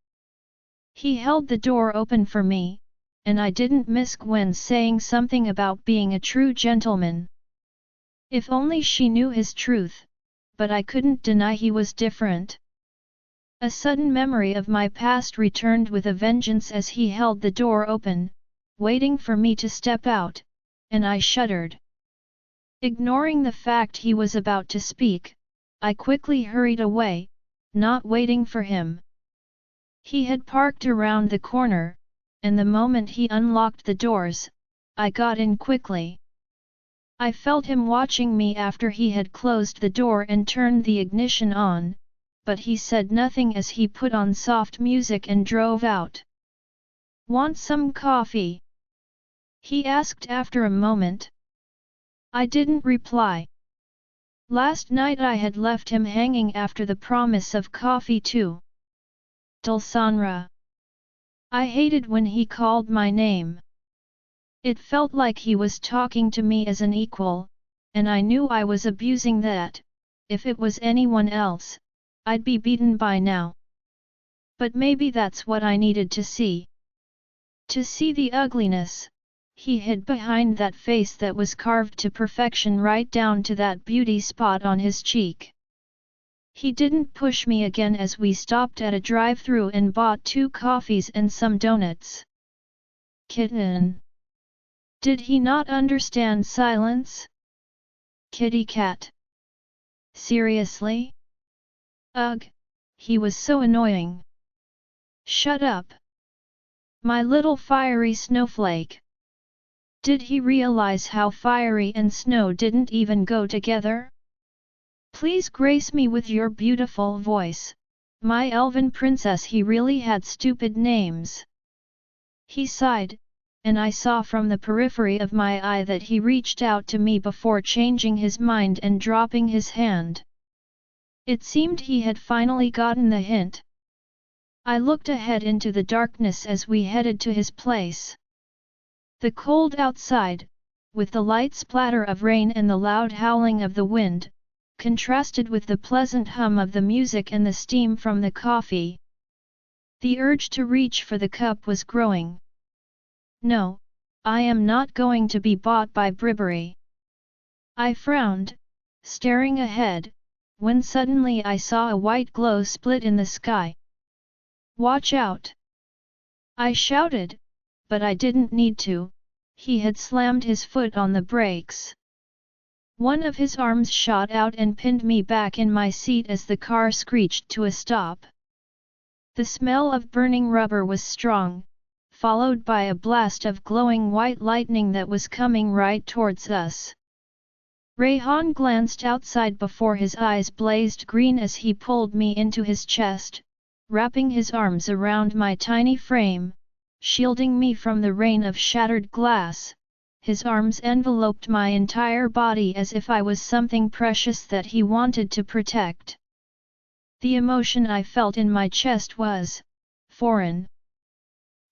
He held the door open for me, and I didn't miss Gwen saying something about being a true gentleman. If only she knew his truth, but I couldn't deny he was different. A sudden memory of my past returned with a vengeance as he held the door open, waiting for me to step out, and I shuddered. Ignoring the fact he was about to speak, I quickly hurried away, not waiting for him. He had parked around the corner, and the moment he unlocked the doors, I got in quickly. I felt him watching me after he had closed the door and turned the ignition on, but he said nothing as he put on soft music and drove out. Want some coffee? He asked after a moment. I didn't reply. Last night I had left him hanging after the promise of coffee too. Dulsanra. I hated when he called my name. It felt like he was talking to me as an equal, and I knew I was abusing that. If it was anyone else, I'd be beaten by now. But maybe that's what I needed to see. To see the ugliness. He hid behind that face that was carved to perfection right down to that beauty spot on his cheek. He didn't push me again as we stopped at a drive-thru and bought 2 coffees and some donuts. Kitten. Did he not understand silence? Kitty cat. Seriously? Ugh, he was so annoying. Shut up. My little fiery snowflake. Did he realize how fiery and snow didn't even go together? Please grace me with your beautiful voice, my elven princess. He really had stupid names. He sighed, and I saw from the periphery of my eye that he reached out to me before changing his mind and dropping his hand. It seemed he had finally gotten the hint. I looked ahead into the darkness as we headed to his place. The cold outside, with the light splatter of rain and the loud howling of the wind, contrasted with the pleasant hum of the music and the steam from the coffee. The urge to reach for the cup was growing. No, I am not going to be bought by bribery. I frowned, staring ahead, when suddenly I saw a white glow split in the sky. Watch out! I shouted, but I didn't need to. He had slammed his foot on the brakes. One of his arms shot out and pinned me back in my seat as the car screeched to a stop. The smell of burning rubber was strong, followed by a blast of glowing white lightning that was coming right towards us. Rayhan glanced outside before his eyes blazed green as he pulled me into his chest, wrapping his arms around my tiny frame, shielding me from the rain of shattered glass. His arms enveloped my entire body as if I was something precious that he wanted to protect. The emotion I felt in my chest was foreign.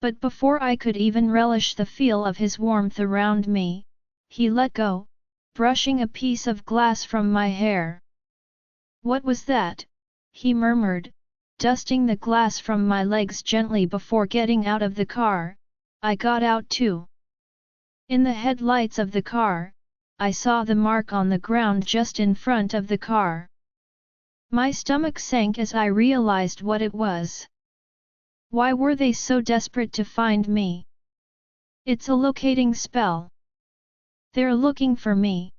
But before I could even relish the feel of his warmth around me, he let go, brushing a piece of glass from my hair. "What was that?" he murmured, dusting the glass from my legs gently before getting out of the car. I got out too. In the headlights of the car, I saw the mark on the ground just in front of the car. My stomach sank as I realized what it was. Why were they so desperate to find me? "It's a locating spell. They're looking for me,"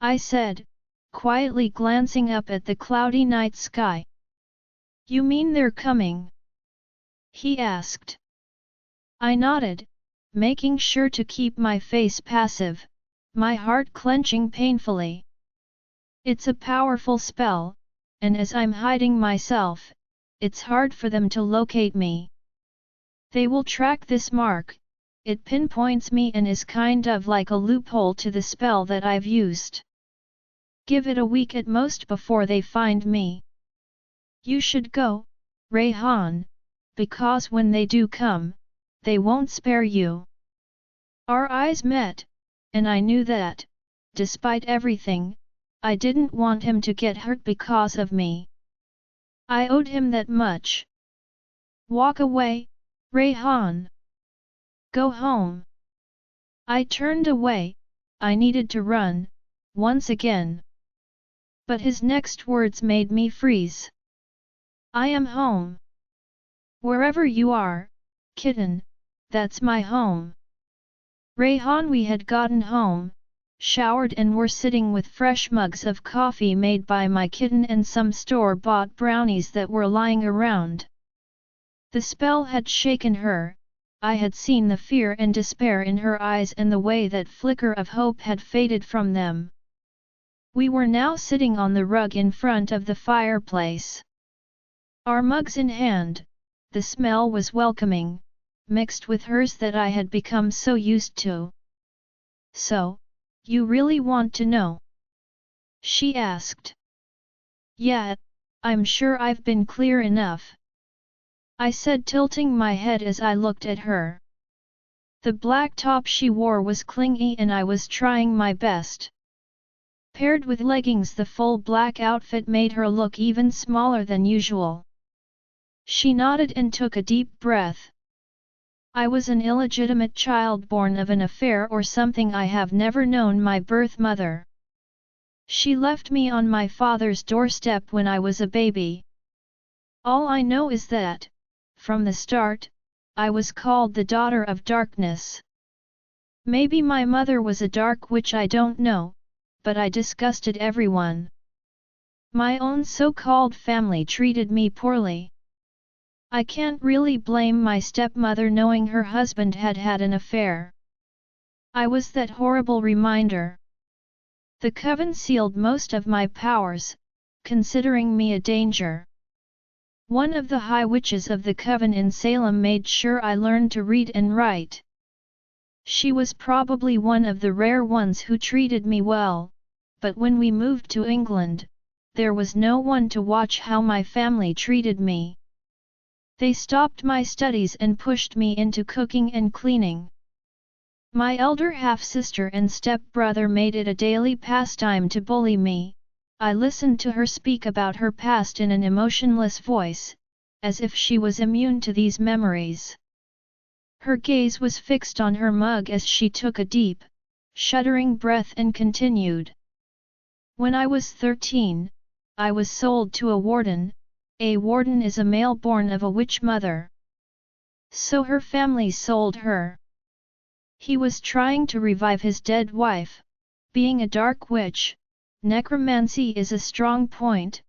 I said, quietly glancing up at the cloudy night sky. "You mean they're coming?" he asked. I nodded, making sure to keep my face passive, my heart clenching painfully. "It's a powerful spell, and as I'm hiding myself, it's hard for them to locate me. They will track this mark, it pinpoints me and is kind of like a loophole to the spell that I've used. Give it a week at most before they find me. You should go, Rayhan, because when they do come, they won't spare you." Our eyes met, and I knew that, despite everything, I didn't want him to get hurt because of me. I owed him that much. "Walk away, Rayhan. Go home." I turned away, I needed to run, once again. But his next words made me freeze. "I am home. Wherever you are, kitten, that's my home." Rayhan, we had gotten home, showered and were sitting with fresh mugs of coffee made by my kitten and some store-bought brownies that were lying around. The spell had shaken her, I had seen the fear and despair in her eyes and the way that flicker of hope had faded from them. We were now sitting on the rug in front of the fireplace. Our mugs in hand, the smell was welcoming, mixed with hers that I had become so used to. "So, you really want to know?" she asked. "Yeah, I'm sure I've been clear enough," I said, tilting my head as I looked at her. The black top she wore was clingy and I was trying my best. Paired with leggings, the full black outfit made her look even smaller than usual. She nodded and took a deep breath. "I was an illegitimate child born of an affair or something. I have never known my birth mother. She left me on my father's doorstep when I was a baby. All I know is that, from the start, I was called the daughter of darkness. Maybe my mother was a dark witch, I don't know, but I disgusted everyone. My own so-called family treated me poorly. I can't really blame my stepmother knowing her husband had had an affair. I was that horrible reminder. The coven sealed most of my powers, considering me a danger. One of the high witches of the coven in Salem made sure I learned to read and write. She was probably one of the rare ones who treated me well, but when we moved to England, there was no one to watch how my family treated me. They stopped my studies and pushed me into cooking and cleaning. My elder half-sister and step-brother made it a daily pastime to bully me. I listened to her speak about her past in an emotionless voice, as if she was immune to these memories. Her gaze was fixed on her mug as she took a deep, shuddering breath and continued. "When I was 13, I was sold to a warden. A warden is a male born of a witch mother. So her family sold her. He was trying to revive his dead wife. Being a dark witch, necromancy is a strong point,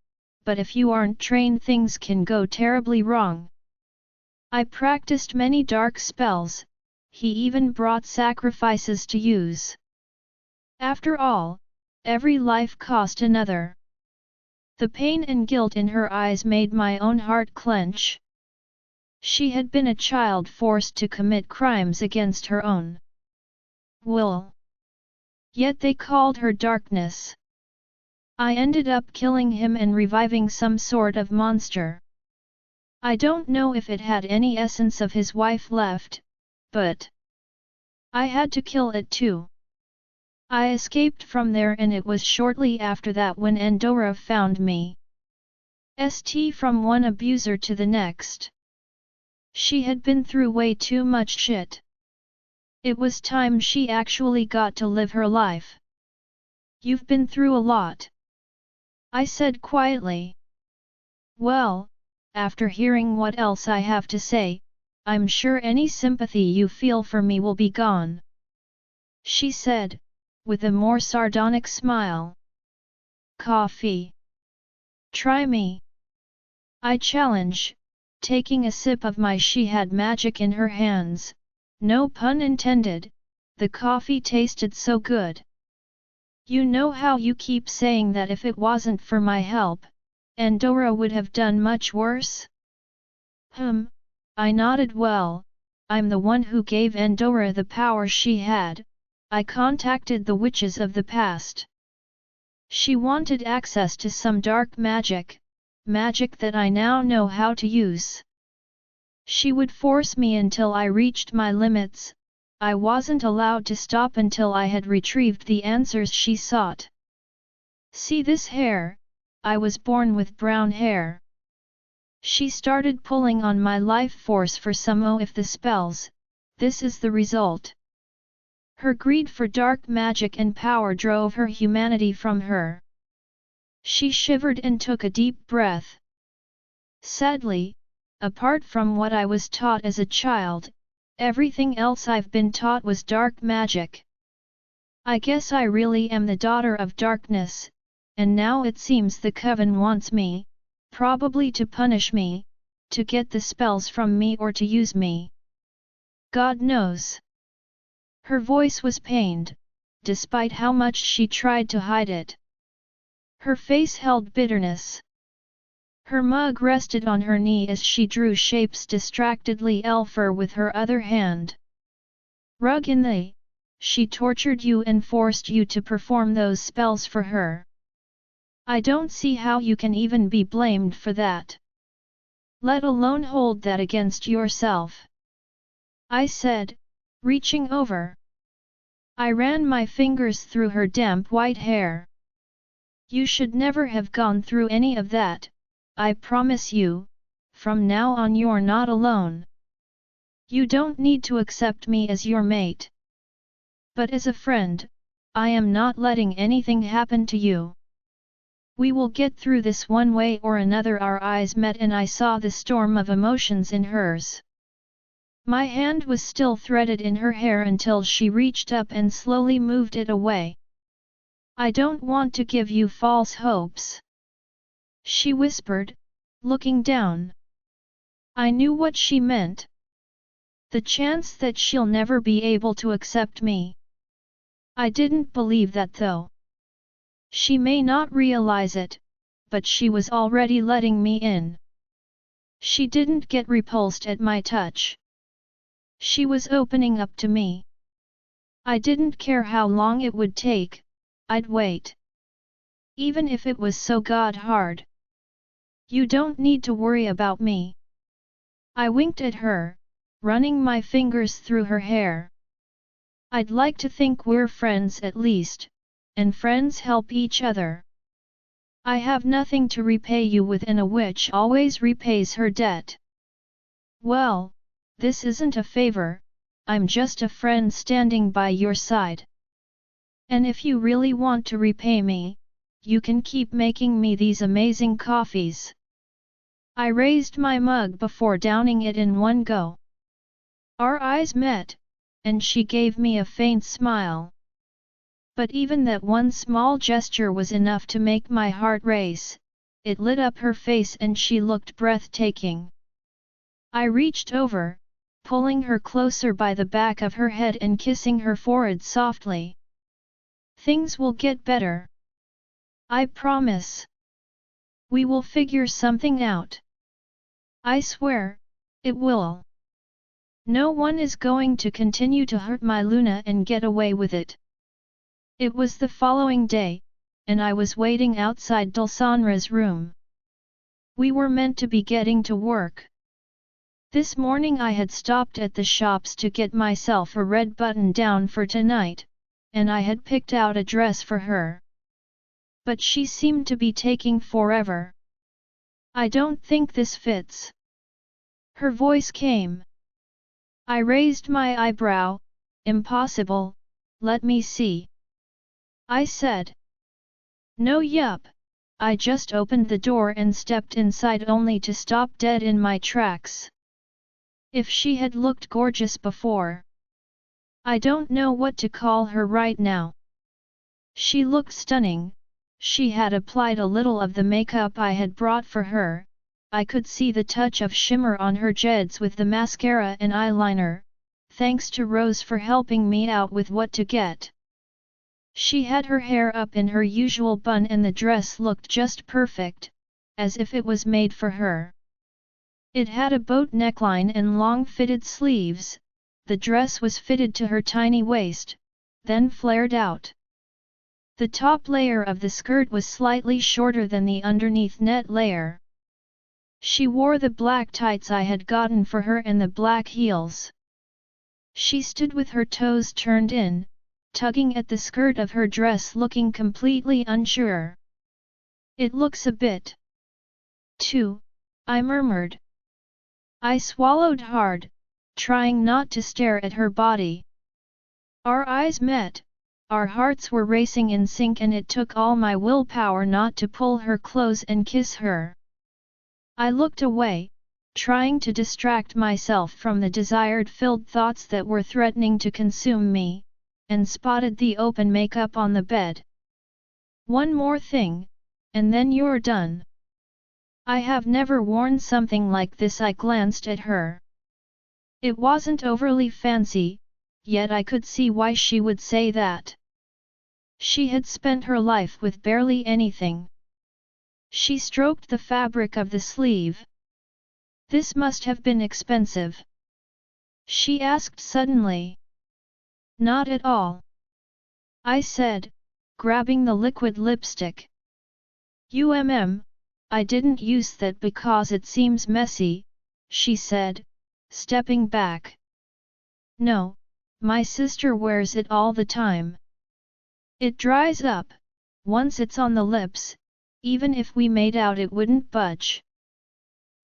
but if you aren't trained things can go terribly wrong. I practiced many dark spells, he even brought sacrifices to use. After all, every life cost another." The pain and guilt in her eyes made my own heart clench. She had been a child forced to commit crimes against her own will. Yet they called her darkness. I ended up killing him and reviving some sort of monster. I don't know if it had any essence of his wife left, but I had to kill it too. I escaped from there, and it was shortly after that when Endora found me. From one abuser to the next. She had been through way too much shit. It was time she actually got to live her life. You've been through a lot, I said quietly. Well, after hearing what else I have to say, I'm sure any sympathy you feel for me will be gone, she said, with a more sardonic smile. Coffee. Try me, I challenge, taking a sip of my she had magic in her hands, no pun intended, the coffee tasted so good. You know how you keep saying that if it wasn't for my help, Endora would have done much worse? I nodded. Well, I'm the one who gave Endora the power she had. I contacted the witches of the past. She wanted access to some dark magic, magic that I now know how to use. She would force me until I reached my limits. I wasn't allowed to stop until I had retrieved the answers she sought. See this hair? I was born with brown hair. She started pulling on my life force for some of the spells. This is the result. Her greed for dark magic and power drove her humanity from her. She shivered and took a deep breath. Sadly, apart from what I was taught as a child, everything else I've been taught was dark magic. I guess I really am the daughter of darkness, and now it seems the Coven wants me, probably to punish me, to get the spells from me or to use me. God knows. Her voice was pained, despite how much she tried to hide it. Her face held bitterness. Her mug rested on her knee as she drew shapes distractedly elfer with her other hand. Rug in the, she tortured you and forced you to perform those spells for her. I don't see how you can even be blamed for that. Let alone hold that against yourself, I said, reaching over. I ran my fingers through her damp white hair. You should never have gone through any of that, I promise you. From now on you're not alone. You don't need to accept me as your mate. But as a friend, I am not letting anything happen to you. We will get through this one way or another. Our eyes met and I saw the storm of emotions in hers. My hand was still threaded in her hair until she reached up and slowly moved it away. I don't want to give you false hopes, she whispered, looking down. I knew what she meant. The chance that she'll never be able to accept me. I didn't believe that though. She may not realize it, but she was already letting me in. She didn't get repulsed at my touch. She was opening up to me. I didn't care how long it would take, I'd wait. Even if it was so god hard. You don't need to worry about me. I winked at her, running my fingers through her hair. I'd like to think we're friends at least, and friends help each other. I have nothing to repay you with, and a witch always repays her debt. Well, this isn't a favor, I'm just a friend standing by your side. And if you really want to repay me, you can keep making me these amazing coffees. I raised my mug before downing it in one go. Our eyes met, and she gave me a faint smile. But even that one small gesture was enough to make my heart race. It lit up her face and she looked breathtaking. I reached over, pulling her closer by the back of her head and kissing her forehead softly. Things will get better. I promise. We will figure something out. I swear, it will. No one is going to continue to hurt my Luna and get away with it. It was the following day, and I was waiting outside Dulsanra's room. We were meant to be getting to work. This morning I had stopped at the shops to get myself a red button-down for tonight, and I had picked out a dress for her. But she seemed to be taking forever. I don't think this fits. Her voice came. I raised my eyebrow. Impossible, let me see. I said. No, yup. I just opened the door and stepped inside only to stop dead in my tracks. If she had looked gorgeous before, I don't know what to call her right now. She looked stunning. She had applied a little of the makeup I had brought for her. I could see the touch of shimmer on her jeds with the mascara and eyeliner. Thanks to Rose for helping me out with what to get. She had her hair up in her usual bun and the dress looked just perfect, as if it was made for her. It had a boat neckline and long fitted sleeves. The dress was fitted to her tiny waist, then flared out. The top layer of the skirt was slightly shorter than the underneath net layer. She wore the black tights I had gotten for her and the black heels. She stood with her toes turned in, tugging at the skirt of her dress looking completely unsure. It looks a bit too, I murmured. I swallowed hard, trying not to stare at her body. Our eyes met, our hearts were racing in sync and it took all my willpower not to pull her close and kiss her. I looked away, trying to distract myself from the desire-filled thoughts that were threatening to consume me, and spotted the open makeup on the bed. One more thing, and then you're done. I have never worn something like this. I glanced at her. It wasn't overly fancy, yet I could see why she would say that. She had spent her life with barely anything. She stroked the fabric of the sleeve. This must have been expensive. She asked suddenly. Not at all, I said, grabbing the liquid lipstick. I didn't use that because it seems messy, she said, stepping back. No, my sister wears it all the time. It dries up, once it's on the lips, even if we made out it wouldn't budge.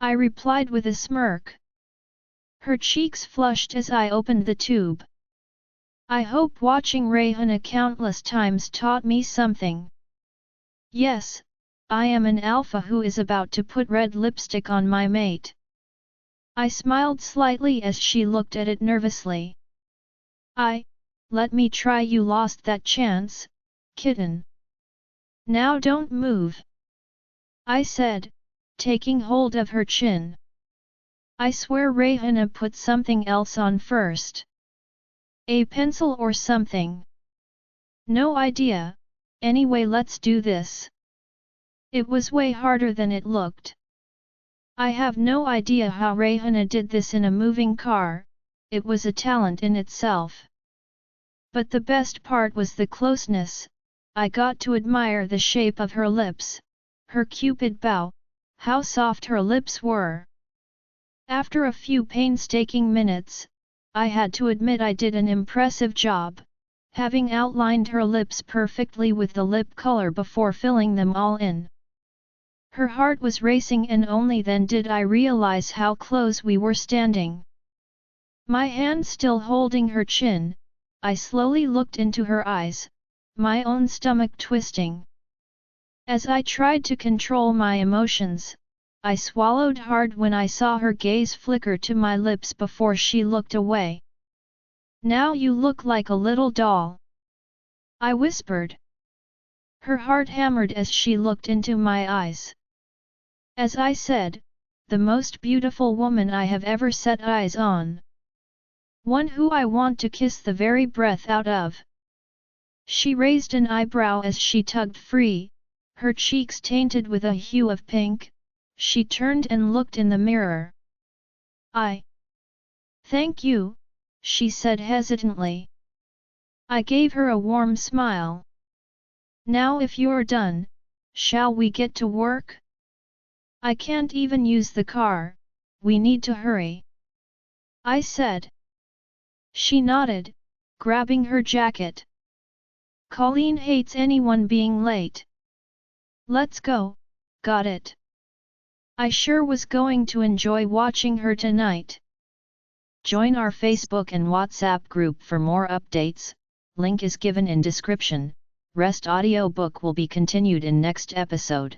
I replied with a smirk. Her cheeks flushed as I opened the tube. I hope watching Rayhana countless times taught me something. Yes, I am an alpha who is about to put red lipstick on my mate. I smiled slightly as she looked at it nervously. Let me try. You lost that chance, kitten. Now don't move, I said, taking hold of her chin. I swear Rayhana put something else on first. A pencil or something? No idea, anyway let's do this. It was way harder than it looked. I have no idea how Rayhana did this in a moving car, it was a talent in itself. But the best part was the closeness. I got to admire the shape of her lips, her cupid bow, how soft her lips were. After a few painstaking minutes, I had to admit I did an impressive job, having outlined her lips perfectly with the lip color before filling them all in. Her heart was racing and only then did I realize how close we were standing. My hand still holding her chin, I slowly looked into her eyes, my own stomach twisting. As I tried to control my emotions, I swallowed hard when I saw her gaze flicker to my lips before she looked away. Now you look like a little doll, I whispered. Her heart hammered as she looked into my eyes. As I said, the most beautiful woman I have ever set eyes on. One who I want to kiss the very breath out of. She raised an eyebrow as she tugged free, her cheeks tainted with a hue of pink. She turned and looked in the mirror. Thank you, she said hesitantly. I gave her a warm smile. Now if you're done, shall we get to work? I can't even use the car, we need to hurry, I said. She nodded, grabbing her jacket. Colleen hates anyone being late. Let's go, got it. I sure was going to enjoy watching her tonight. Join our Facebook and WhatsApp group for more updates, link is given in description. Rest audiobook will be continued in next episode.